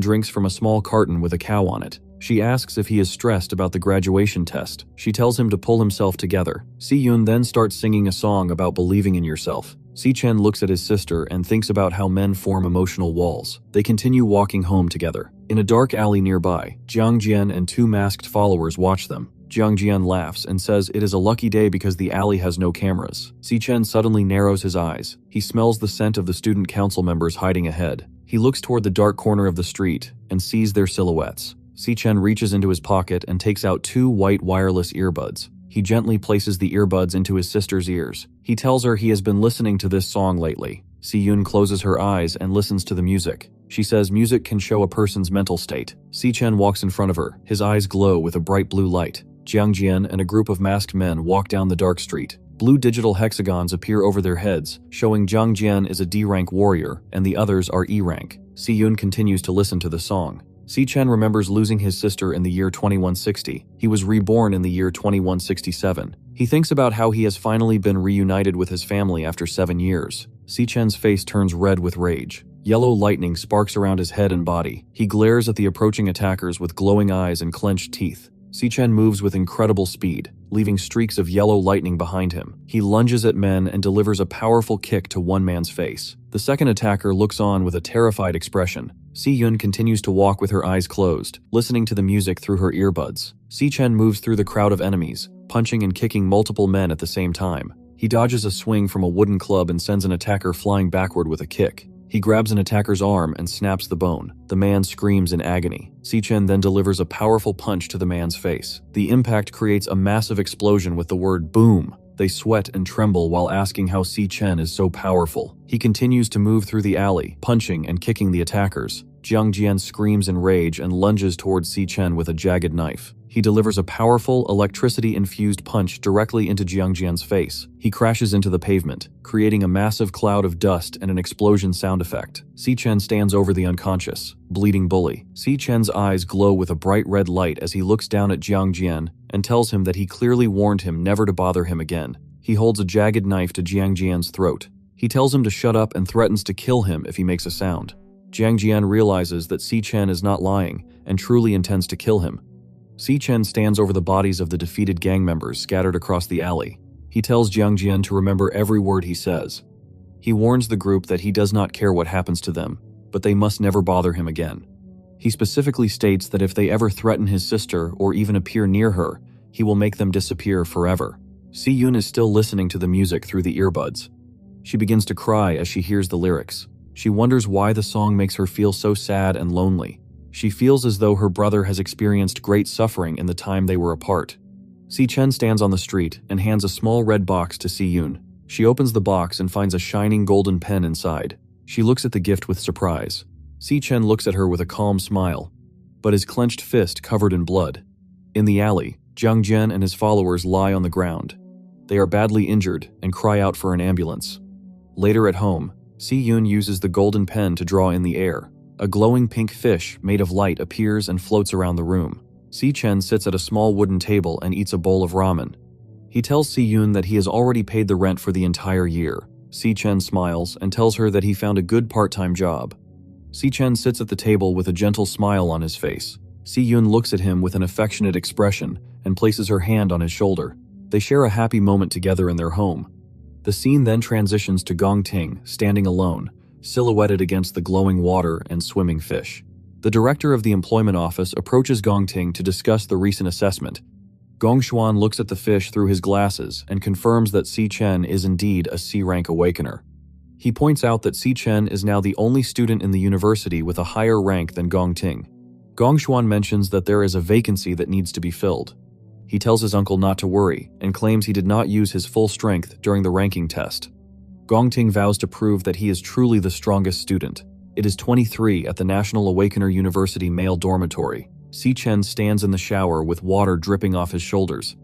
A: drinks from a small carton with a cow on it. She asks if he is stressed about the graduation test. She tells him to pull himself together. Si Yun then starts singing a song about believing in yourself. Si Chen looks at his sister and thinks about how men form emotional walls. They continue walking home together. In a dark alley nearby, Jiang Jian and two masked followers watch them. Jiang Jian laughs and says it is a lucky day because the alley has no cameras. Si Chen suddenly narrows his eyes. He smells the scent of the student council members hiding ahead. He looks toward the dark corner of the street and sees their silhouettes. Si Chen reaches into his pocket and takes out two white wireless earbuds. He gently places the earbuds into his sister's ears. He tells her he has been listening to this song lately. Si Yun closes her eyes and listens to the music. She says music can show a person's mental state. Si Chen walks in front of her. His eyes glow with a bright blue light. Jiang Jian and a group of masked men walk down the dark street. Blue digital hexagons appear over their heads, showing Jiang Jian is a D-rank warrior and the others are E-rank. Si Yun continues to listen to the song. Si Chen remembers losing his sister in the year 2160. He was reborn in the year 2167. He thinks about how he has finally been reunited with his family after 7 years. Si Chen's face turns red with rage. Yellow lightning sparks around his head and body. He glares at the approaching attackers with glowing eyes and clenched teeth. Si Chen moves with incredible speed, leaving streaks of yellow lightning behind him. He lunges at men and delivers a powerful kick to one man's face. The second attacker looks on with a terrified expression. Si Yun continues to walk with her eyes closed, listening to the music through her earbuds. Si Chen moves through the crowd of enemies, punching and kicking multiple men at the same time. He dodges a swing from a wooden club and sends an attacker flying backward with a kick. He grabs an attacker's arm and snaps the bone. The man screams in agony. Si Chen then delivers a powerful punch to the man's face. The impact creates a massive explosion with the word boom. They sweat and tremble while asking how Si Chen is so powerful. He continues to move through the alley, punching and kicking the attackers. Jiang Jian screams in rage and lunges towards Si Chen with a jagged knife. He delivers a powerful, electricity-infused punch directly into Jiang Jian's face. He crashes into the pavement, creating a massive cloud of dust and an explosion sound effect. Si Chen stands over the unconscious, bleeding bully. Si Chen's eyes glow with a bright red light as he looks down at Jiang Jian and tells him that he clearly warned him never to bother him again. He holds a jagged knife to Jiang Jian's throat. He tells him to shut up and threatens to kill him if he makes a sound. Jiang Jian realizes that Si Chen is not lying and truly intends to kill him. Si Chen stands over the bodies of the defeated gang members scattered across the alley. He tells Jiang Jian to remember every word he says. He warns the group that he does not care what happens to them, but they must never bother him again. He specifically states that if they ever threaten his sister or even appear near her, he will make them disappear forever. Si Yun is still listening to the music through the earbuds. She begins to cry as she hears the lyrics. She wonders why the song makes her feel so sad and lonely. She feels as though her brother has experienced great suffering in the time they were apart. Si Chen stands on the street and hands a small red box to Si Yun. She opens the box and finds a shining golden pen inside. She looks at the gift with surprise. Si Chen looks at her with a calm smile, but his clenched fist covered in blood. In the alley, Jiang Jian and his followers lie on the ground. They are badly injured and cry out for an ambulance. Later at home, Si Yun uses the golden pen to draw in the air. A glowing pink fish made of light appears and floats around the room. Si Chen sits at a small wooden table and eats a bowl of ramen. He tells Si Yun that he has already paid the rent for the entire year. Si Chen smiles and tells her that he found a good part-time job. Si Chen sits at the table with a gentle smile on his face. Si Yun looks at him with an affectionate expression and places her hand on his shoulder. They share a happy moment together in their home. The scene then transitions to Gong Ting standing alone, silhouetted against the glowing water and swimming fish. The director of the employment office approaches Gong Ting to discuss the recent assessment. Gong Xuan looks at the fish through his glasses and confirms that Si Chen is indeed a C-rank awakener. He points out that Si Chen is now the only student in the university with a higher rank than Gong Ting. Gong Xuan mentions that there is a vacancy that needs to be filled. He tells his uncle not to worry and claims he did not use his full strength during the ranking test. Gong Ting vows to prove that he is truly the strongest student. It is 23 at the National Awakener University male dormitory. Si Chen stands in the shower with water dripping off his shoulders.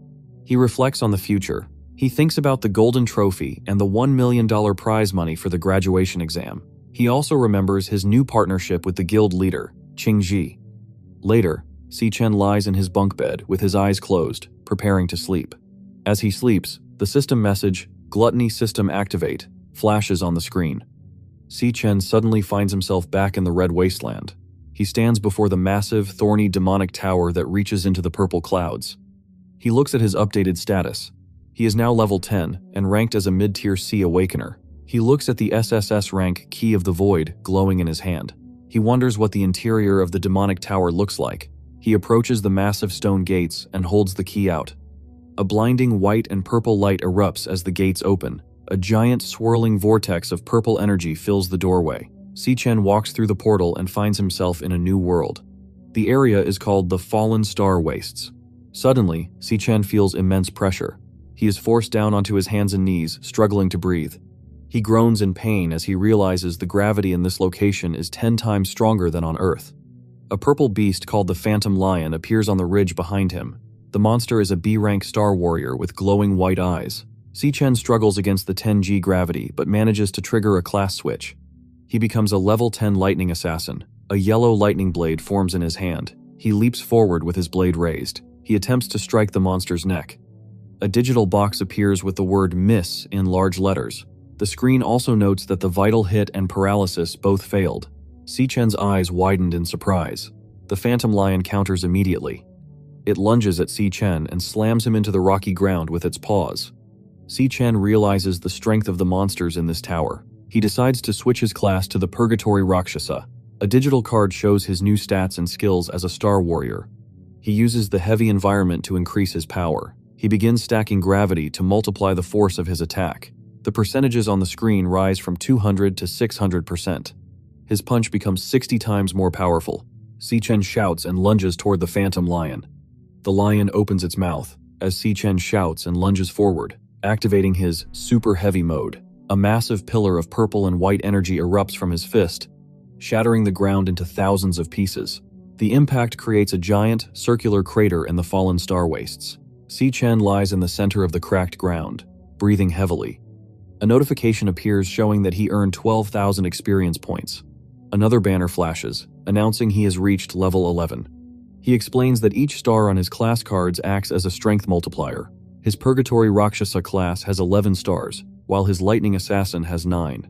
A: He reflects on the future. He thinks about the golden trophy and the $1 million prize money for the graduation exam. He also remembers his new partnership with the guild leader, Qingji. Later, Si Chen lies in his bunk bed with his eyes closed, preparing to sleep. As he sleeps, the system message, "Gluttony System Activate," flashes on the screen. Si Chen suddenly finds himself back in the Red Wasteland. He stands before the massive, thorny demonic tower that reaches into the purple clouds. He looks at his updated status. He is now level 10 and ranked as a mid-tier C Awakener. He looks at the SSS-Rank Key of the Void glowing in his hand. He wonders what the interior of the demonic tower looks like. He approaches the massive stone gates and holds the key out. A blinding white and purple light erupts as the gates open. A giant swirling vortex of purple energy fills the doorway. Si Chen walks through the portal and finds himself in a new world. The area is called the Fallen Star Wastes. Suddenly, Si Chen feels immense pressure. He is forced down onto his hands and knees, struggling to breathe. He groans in pain as he realizes the gravity in this location is 10 times stronger than on Earth. A purple beast called the Phantom Lion appears on the ridge behind him. The monster is a B-rank star warrior with glowing white eyes. Si Chen struggles against the 10G gravity but manages to trigger a class switch. He becomes a level 10 lightning assassin. A yellow lightning blade forms in his hand. He leaps forward with his blade raised. He attempts to strike the monster's neck. A digital box appears with the word "miss" in large letters. The screen also notes that the vital hit and paralysis both failed. Si Chen's eyes widened in surprise. The Phantom Lion counters immediately. It lunges at Si Chen and slams him into the rocky ground with its paws. Si Chen realizes the strength of the monsters in this tower. He decides to switch his class to the Purgatory Rakshasa. A digital card shows his new stats and skills as a Star Warrior. He uses the heavy environment to increase his power. He begins stacking gravity to multiply the force of his attack. The percentages on the screen rise from 200 to 600%. His punch becomes 60 times more powerful. Si Chen shouts and lunges toward the Phantom Lion. The lion opens its mouth as Si Chen shouts and lunges forward, activating his super heavy mode. A massive pillar of purple and white energy erupts from his fist, shattering the ground into thousands of pieces. The impact creates a giant, circular crater in the fallen star wastes. Si Chen lies in the center of the cracked ground, breathing heavily. A notification appears showing that he earned 12,000 experience points. Another banner flashes, announcing he has reached level 11. He explains that each star on his class cards acts as a strength multiplier. His Purgatory Rakshasa class has 11 stars, while his Lightning Assassin has 9.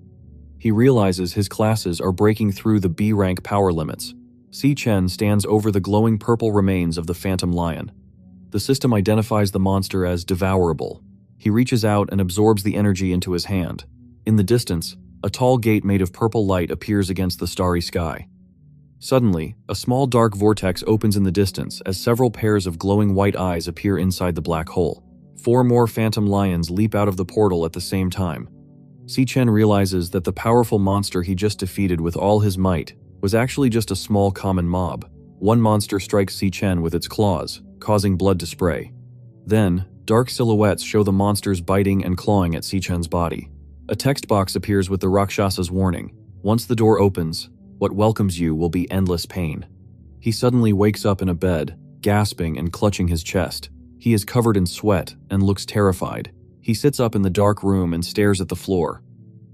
A: He realizes his classes are breaking through the B-rank power limits. Si Chen stands over the glowing purple remains of the Phantom Lion. The system identifies the monster as devourable. He reaches out and absorbs the energy into his hand. In the distance, a tall gate made of purple light appears against the starry sky. Suddenly, a small dark vortex opens in the distance as several pairs of glowing white eyes appear inside the black hole. 4 more Phantom Lions leap out of the portal at the same time. Si Chen realizes that the powerful monster he just defeated with all his might was actually just a small common mob. One monster strikes Si Chen with its claws, causing blood to spray. Then, dark silhouettes show the monsters biting and clawing at Si Chen's body. A text box appears with the Rakshasa's warning. Once the door opens, what welcomes you will be endless pain. He suddenly wakes up in a bed, gasping and clutching his chest. He is covered in sweat and looks terrified. He sits up in the dark room and stares at the floor.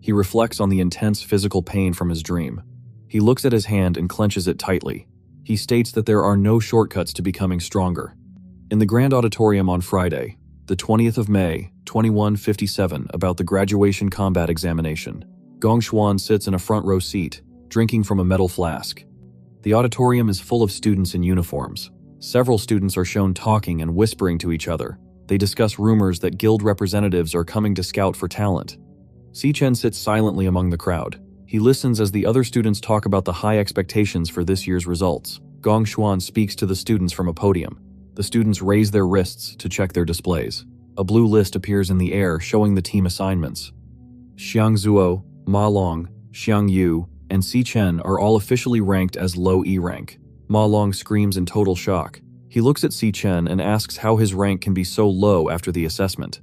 A: He reflects on the intense physical pain from his dream. He looks at his hand and clenches it tightly. He states that there are no shortcuts to becoming stronger. In the Grand Auditorium on Friday, the 20th of May, 2157, about the graduation combat examination, Gong Xuan sits in a front row seat, drinking from a metal flask. The auditorium is full of students in uniforms. Several students are shown talking and whispering to each other. They discuss rumors that guild representatives are coming to scout for talent. Si Chen sits silently among the crowd. He listens as the other students talk about the high expectations for this year's results. Gong Xuan speaks to the students from a podium. The students raise their wrists to check their displays. A blue list appears in the air showing the team assignments. Xiang Zuo, Ma Long, Xiang Yu, and Si Chen are all officially ranked as low E rank. Ma Long screams in total shock. He looks at Si Chen and asks how his rank can be so low after the assessment.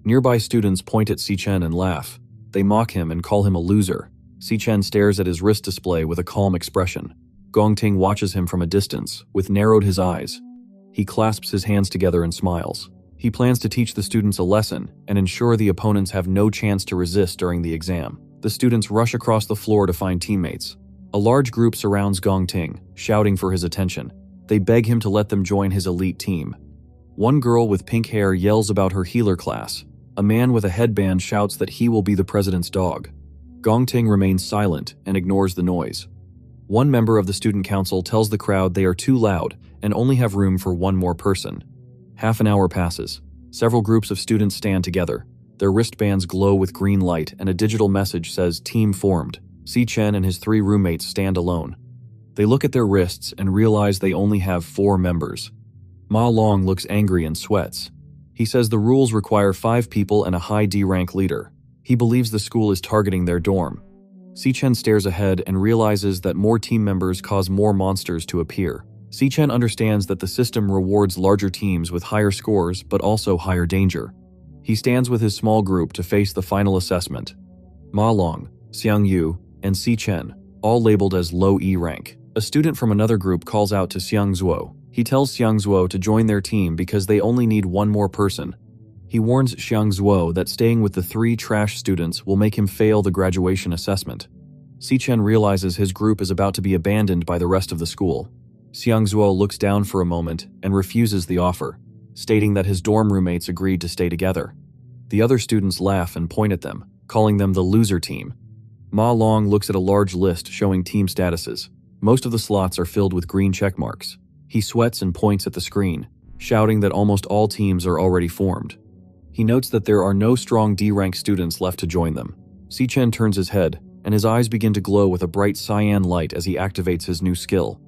A: Nearby students point at Si Chen and laugh. They mock him and call him a loser. Si-chen stares at his wrist display with a calm expression. Gong-ting watches him from a distance, with narrowed his eyes. He clasps his hands together and smiles. He plans to teach the students a lesson and ensure the opponents have no chance to resist during the exam. The students rush across the floor to find teammates. A large group surrounds Gong-ting, shouting for his attention. They beg him to let them join his elite team. One girl with pink hair yells about her healer class. A man with a headband shouts that he will be the president's dog. Gong-ting remains silent and ignores the noise. One member of the student council tells the crowd they are too loud and only have room for one more person. Half an hour passes. Several groups of students stand together. Their wristbands glow with green light and a digital message says "Team formed." Si-chen and his 3 roommates stand alone. They look at their wrists and realize they only have 4 members. Ma Long looks angry and sweats. He says the rules require 5 people and a high D-rank leader. He believes the school is targeting their dorm. Si-chen stares ahead and realizes that more team members cause more monsters to appear. Si-chen understands that the system rewards larger teams with higher scores but also higher danger. He stands with his small group to face the final assessment. Ma Long, Xiang Yu, and Si-chen, all labeled as low E rank. A student from another group calls out to Xiang Zuo. He tells Xiang Zuo to join their team because they only need one more person. He warns Xiang Zuo that staying with the 3 trash students will make him fail the graduation assessment. Si-chen realizes his group is about to be abandoned by the rest of the school. Xiang Zuo looks down for a moment and refuses the offer, stating that his dorm roommates agreed to stay together. The other students laugh and point at them, calling them the loser team. Ma Long looks at a large list showing team statuses. Most of the slots are filled with green check marks. He sweats and points at the screen, shouting that almost all teams are already formed. He notes that there are no strong D-rank students left to join them. Si-chen turns his head, and his eyes begin to glow with a bright cyan light as he activates his new skill.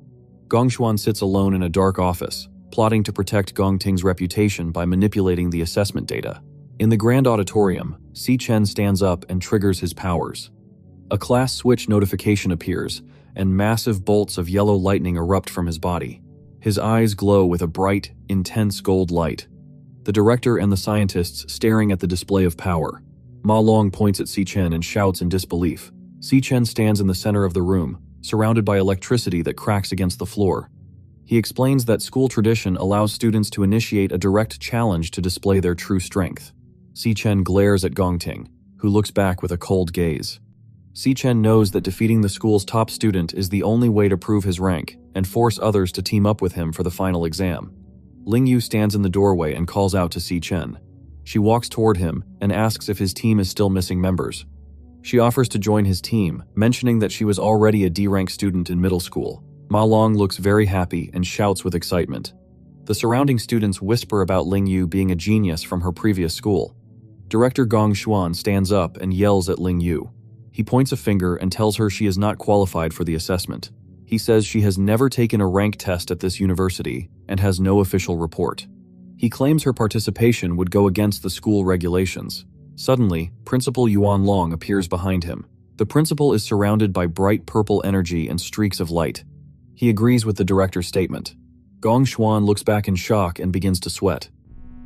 A: Gongshuan sits alone in a dark office, plotting to protect Gong-ting's reputation by manipulating the assessment data. In the grand auditorium, Si-chen stands up and triggers his powers. A class switch notification appears, and massive bolts of yellow lightning erupt from his body. His eyes glow with a bright, intense gold light. The director and the scientists staring at the display of power. Ma Long points at Si-chen and shouts in disbelief. Si-chen stands in the center of the room, surrounded by electricity that cracks against the floor. He explains that school tradition allows students to initiate a direct challenge to display their true strength. Si-chen glares at Gong-ting, who looks back with a cold gaze. Si-chen knows that defeating the school's top student is the only way to prove his rank and force others to team up with him for the final exam. Ling Yu stands in the doorway and calls out to Si-chen. She walks toward him and asks if his team is still missing members. She offers to join his team, mentioning that she was already a D-rank student in middle school. Ma Long looks very happy and shouts with excitement. The surrounding students whisper about Ling Yu being a genius from her previous school. Director Gong Xuan stands up and yells at Ling Yu. He points a finger and tells her she is not qualified for the assessment. He says she has never taken a rank test at this university and has no official report. He claims her participation would go against the school regulations. Suddenly, Principal Yuan Long appears behind him. The principal is surrounded by bright purple energy and streaks of light. He agrees with the director's statement. Gong Xuan looks back in shock and begins to sweat.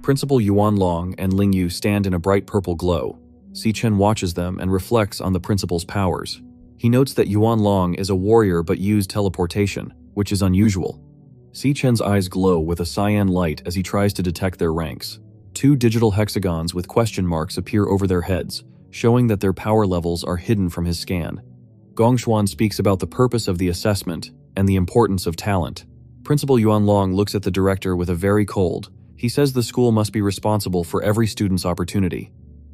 A: Principal Yuan Long and Ling Yu stand in a bright purple glow. Si-chen watches them and reflects on the principal's powers. He notes that Yuan Long is a warrior but used teleportation, which is unusual. Si-chen's eyes glow with a cyan light as he tries to detect their ranks. 2 digital hexagons with question marks appear over their heads, showing that their power levels are hidden from his scan. Gongshuan speaks about the purpose of the assessment and the importance of talent. Principal Yuan Long looks at the director with a very cold. He says the school must be responsible for every student's opportunity.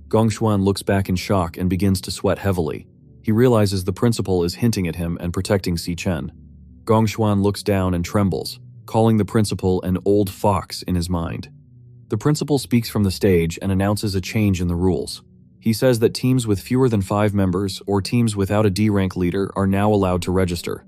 A: Gongshuan looks back in shock and begins to sweat heavily. He realizes the principal is hinting at him and protecting Si-chen. Gongshuan looks down and trembles, calling the principal an old fox in his mind. The principal speaks from the stage and announces a change in the rules. He says that teams with fewer than 5 members or teams without a D-rank leader are now allowed to register.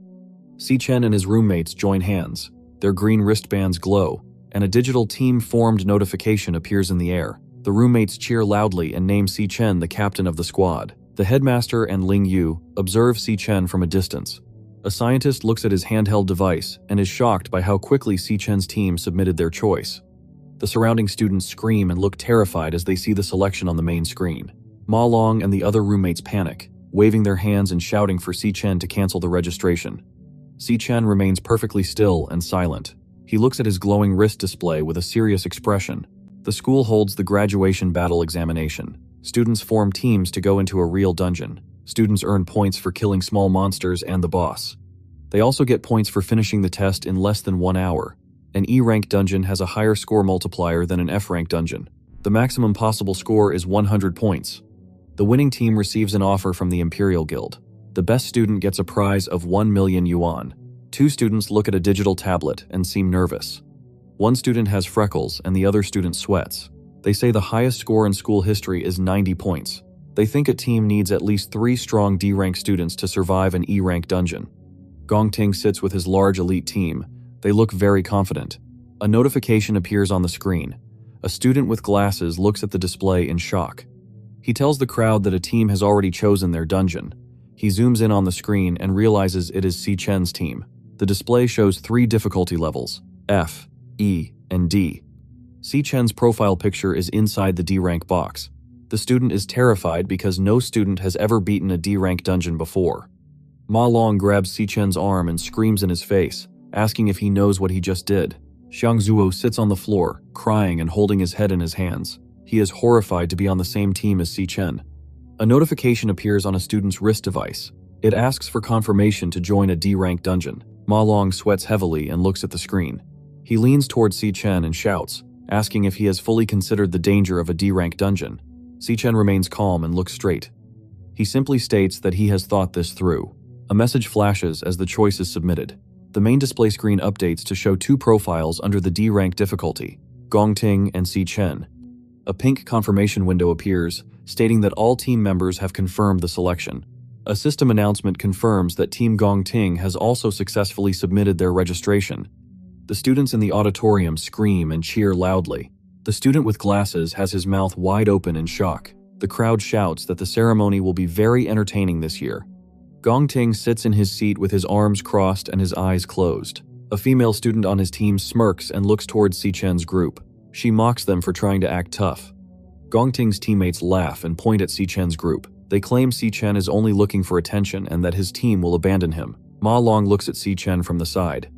A: Si-chen and his roommates join hands. Their green wristbands glow, and a digital team-formed notification appears in the air. The roommates cheer loudly and name Si-chen the captain of the squad. The headmaster and Ling Yu observe Si-chen from a distance. A scientist looks at his handheld device and is shocked by how quickly Si-chen's team submitted their choice. The surrounding students scream and look terrified as they see the selection on the main screen. Ma Long and the other roommates panic. waving their hands and shouting for Si Chen to cancel the registration. Si Chen remains perfectly still and silent. He looks at his glowing wrist display with a serious expression. The school holds the graduation battle examination. Students form teams to go into a real dungeon. Students earn points for killing small monsters and the boss. They also get points for finishing the test in less than 1 hour. An E-rank dungeon has a higher score multiplier than an F-rank dungeon. The maximum possible score is 100 points. The winning team receives an offer from the Imperial Guild. The best student gets a prize of 1 million yuan. 2 students look at a digital tablet and seem nervous. One student has freckles and the other student sweats. They say the highest score in school history is 90 points. They think a team needs at least 3 strong D-rank students to survive an E-rank dungeon. Gongting sits with his large elite team. They look very confident. A notification appears on the screen. A student with glasses looks at the display in shock. He tells the crowd that a team has already chosen their dungeon. He zooms in on the screen and realizes it is Si Chen's team. The display shows 3 difficulty levels, F, E, and D. Si Chen's profile picture is inside the D-rank box. The student is terrified because no student has ever beaten a D-rank dungeon before. Ma Long grabs Si Chen's arm and screams in his face, asking if he knows what he just did. Xiang Zuo sits on the floor, crying and holding his head in his hands. He is horrified to be on the same team as Si Chen. A notification appears on a student's wrist device. It asks for confirmation to join a D-rank dungeon. Ma Long sweats heavily and looks at the screen. He leans towards Si Chen and shouts, asking if he has fully considered the danger of a D-rank dungeon. Si Chen remains calm and looks straight. He simply states that he has thought this through. A message flashes as the choice is submitted. The main display screen updates to show 2 profiles under the D-rank difficulty, Gongting and Si Chen. A pink confirmation window appears, stating that all team members have confirmed the selection. A system announcement confirms that Team Gongting has also successfully submitted their registration. The students in the auditorium scream and cheer loudly. The student with glasses has his mouth wide open in shock. The crowd shouts that the ceremony will be very entertaining this year. Gongting sits in his seat with his arms crossed and his eyes closed. A female student on his team smirks and looks towards Si Chen's group. She mocks them for trying to act tough. Gongting's teammates laugh and point at Si Chen's group. They claim Si Chen is only looking for attention and that his team will abandon him. Ma Long looks at Si Chen from the side.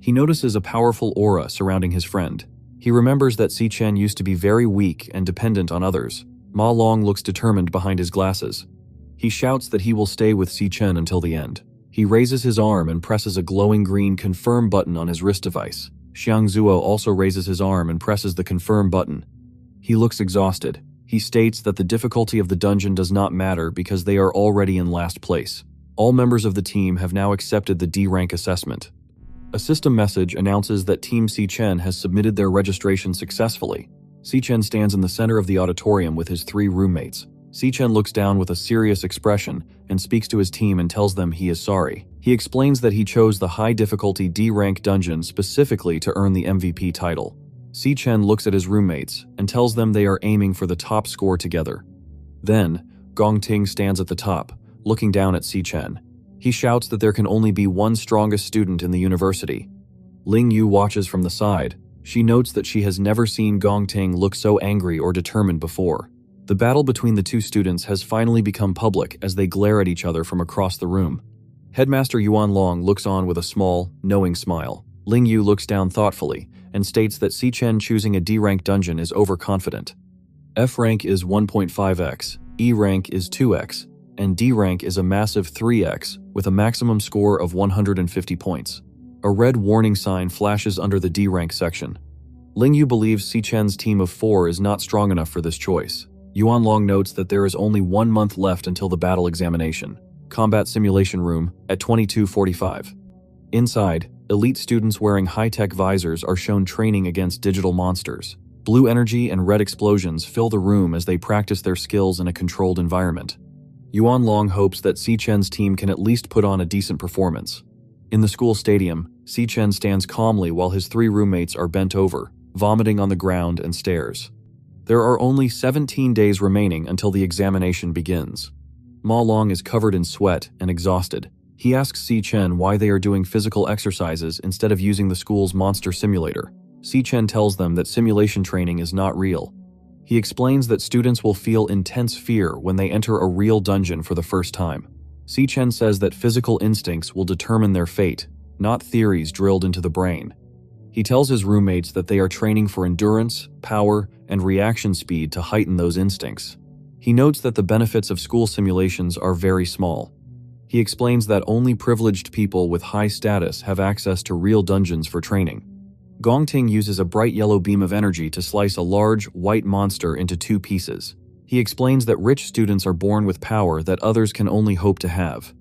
A: He notices a powerful aura surrounding his friend. He remembers that Si Chen used to be very weak and dependent on others. Ma Long looks determined behind his glasses. He shouts that he will stay with Si Chen until the end. He raises his arm and presses a glowing green confirm button on his wrist device. Xiang Zuo also raises his arm and presses the confirm button. He looks exhausted. He states that the difficulty of the dungeon does not matter because they are already in last place. All members of the team have now accepted the D-rank assessment. A system message announces that Team Si Chen has submitted their registration successfully. Si Chen stands in the center of the auditorium with his 3 roommates. Si Chen looks down with a serious expression and speaks to his team and tells them he is sorry. He explains that he chose the high-difficulty D-rank dungeon specifically to earn the MVP title. Si Chen looks at his roommates and tells them they are aiming for the top score together. Then, Gongting stands at the top, looking down at Si Chen. He shouts that there can only be one strongest student in the university. Ling Yu watches from the side. She notes that she has never seen Gongting look so angry or determined before. The battle between the 2 students has finally become public as they glare at each other from across the room. Headmaster Yuan Long looks on with a small, knowing smile. Ling Yu looks down thoughtfully and states that Si Chen choosing a D-rank dungeon is overconfident. F-rank is 1.5x, E-rank is 2x, and D-rank is a massive 3x with a maximum score of 150 points. A red warning sign flashes under the D-rank section. Ling Yu believes Si Chen's team of 4 is not strong enough for this choice. Yuan Long notes that there is only 1 month left until the battle examination. Combat simulation room at 22:45. Inside, elite students wearing high-tech visors are shown training against digital monsters. Blue energy and red explosions fill the room as they practice their skills in a controlled environment. Yuan Long hopes that Si Chen's team can at least put on a decent performance. In the school stadium, Si Chen stands calmly while his 3 roommates are bent over, vomiting on the ground and stares. There are only 17 days remaining until the examination begins. Ma Long is covered in sweat and exhausted. He asks Si Chen why they are doing physical exercises instead of using the school's monster simulator. Si Chen tells them that simulation training is not real. He explains that students will feel intense fear when they enter a real dungeon for the first time. Si-Chen says that physical instincts will determine their fate, not theories drilled into the brain. He tells his roommates that they are training for endurance, power, and reaction speed to heighten those instincts. He notes that the benefits of school simulations are very small. He explains that only privileged people with high status have access to real dungeons for training. Gongting uses a bright yellow beam of energy to slice a large, white monster into 2 pieces. He explains that rich students are born with power that others can only hope to have.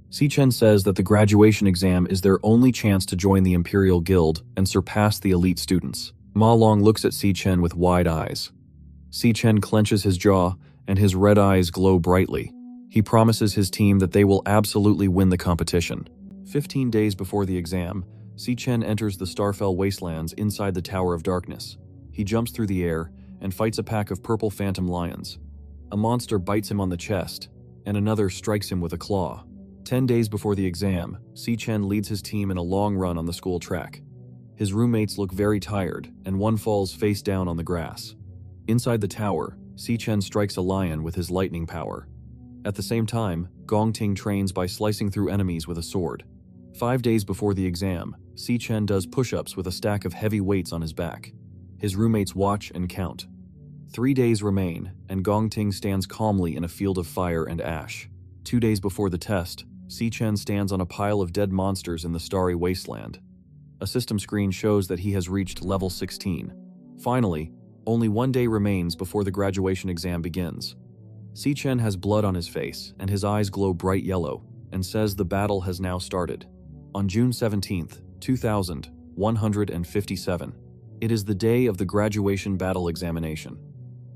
A: Si-Chen says that the graduation exam is their only chance to join the Imperial Guild and surpass the elite students. Ma Long looks at Si-Chen with wide eyes. Si-Chen clenches his jaw, and his red eyes glow brightly. He promises his team that they will absolutely win the competition. 15 days before the exam, Si-Chen enters the Starfell Wastelands inside the Tower of Darkness. He jumps through the air and fights a pack of purple phantom lions. A monster bites him on the chest, and another strikes him with a claw. 10 days before the exam, Si-Chen leads his team in a long run on the school track. His roommates look very tired, and one falls face down on the grass. Inside the tower, Si-Chen strikes a lion with his lightning power. At the same time, Gongting trains by slicing through enemies with a sword. 5 days before the exam, Si-Chen does push-ups with a stack of heavy weights on his back. His roommates watch and count. 3 days remain, and Gongting stands calmly in a field of fire and ash. 2 days before the test, Si-Chen stands on a pile of dead monsters in the starry wasteland. A system screen shows that he has reached level 16. Finally, only 1 day remains before the graduation exam begins. Si-Chen has blood on his face, and his eyes glow bright yellow, and says the battle has now started. On June 17th, 2157, it is the day of the graduation battle examination.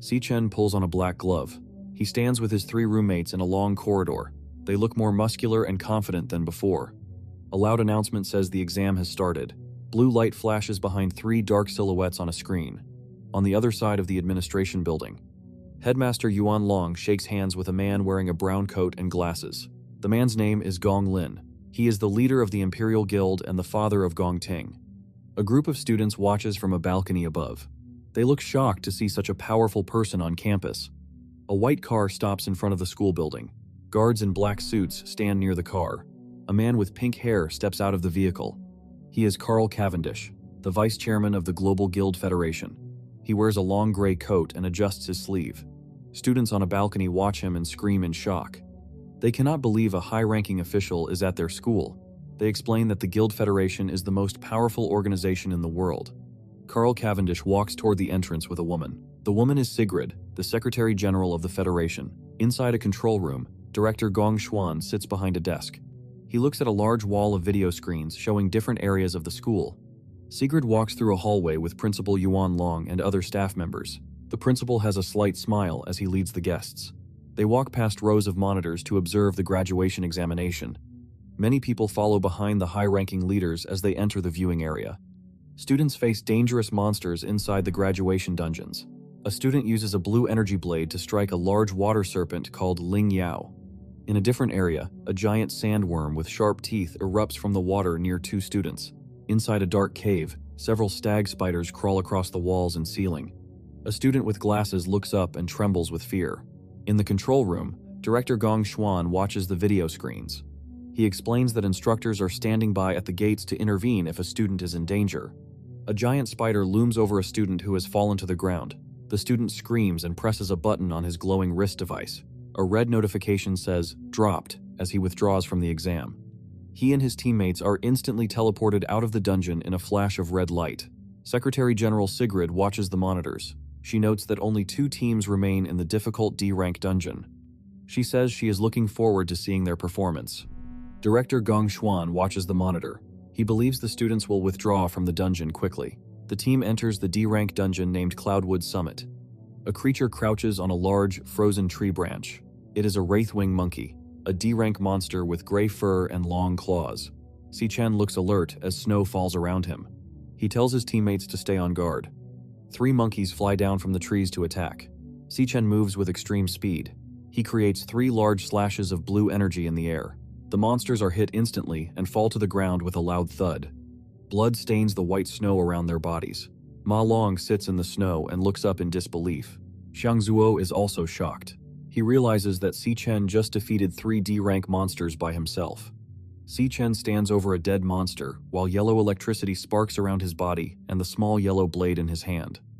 A: Si-Chen pulls on a black glove. He stands with his 3 roommates in a long corridor. They look more muscular and confident than before. A loud announcement says the exam has started. Blue light flashes behind 3 dark silhouettes on a screen. On the other side of the administration building, Headmaster Yuan Long shakes hands with a man wearing a brown coat and glasses. The man's name is Gong Lin. He is the leader of the Imperial Guild and the father of Gongting. A group of students watches from a balcony above. They look shocked to see such a powerful person on campus. A white car stops in front of the school building. Guards in black suits stand near the car. A man with pink hair steps out of the vehicle. He is Carl Cavendish, the vice chairman of the Global Guild Federation. He wears a long gray coat and adjusts his sleeve. Students on a balcony watch him and scream in shock. They cannot believe a high-ranking official is at their school. They explain that the Guild Federation is the most powerful organization in the world. Carl Cavendish walks toward the entrance with a woman. The woman is Sigrid, the Secretary General of the Federation. Inside a control room, Director Gong Xuan sits behind a desk. He looks at a large wall of video screens showing different areas of the school. Sigrid walks through a hallway with Principal Yuan Long and other staff members. The principal has a slight smile as he leads the guests. They walk past rows of monitors to observe the graduation examination. Many people follow behind the high-ranking leaders as they enter the viewing area. Students face dangerous monsters inside the graduation dungeons. A student uses a blue energy blade to strike a large water serpent called Ling Yao. In a different area, a giant sandworm with sharp teeth erupts from the water near 2 students. Inside a dark cave, several stag spiders crawl across the walls and ceiling. A student with glasses looks up and trembles with fear. In the control room, Director Gong Xuan watches the video screens. He explains that instructors are standing by at the gates to intervene if a student is in danger. A giant spider looms over a student who has fallen to the ground. The student screams and presses a button on his glowing wrist device. A red notification says, "Dropped," as he withdraws from the exam. He and his teammates are instantly teleported out of the dungeon in a flash of red light. Secretary General Sigrid watches the monitors. She notes that only 2 teams remain in the difficult D-rank dungeon. She says she is looking forward to seeing their performance. Director Gong Xuan watches the monitor. He believes the students will withdraw from the dungeon quickly. The team enters the D-rank dungeon named Cloudwood Summit. A creature crouches on a large, frozen tree branch. It is a wraithwing monkey, a D-rank monster with gray fur and long claws. Si-Chen looks alert as snow falls around him. He tells his teammates to stay on guard. 3 monkeys fly down from the trees to attack. Si-Chen moves with extreme speed. He creates 3 large slashes of blue energy in the air. The monsters are hit instantly and fall to the ground with a loud thud. Blood stains the white snow around their bodies. Ma Long sits in the snow and looks up in disbelief. Xiang Zuo is also shocked. He realizes that Si Chen just defeated 3 D-rank monsters by himself. Si Chen stands over a dead monster, while yellow electricity sparks around his body and the small yellow blade in his hand.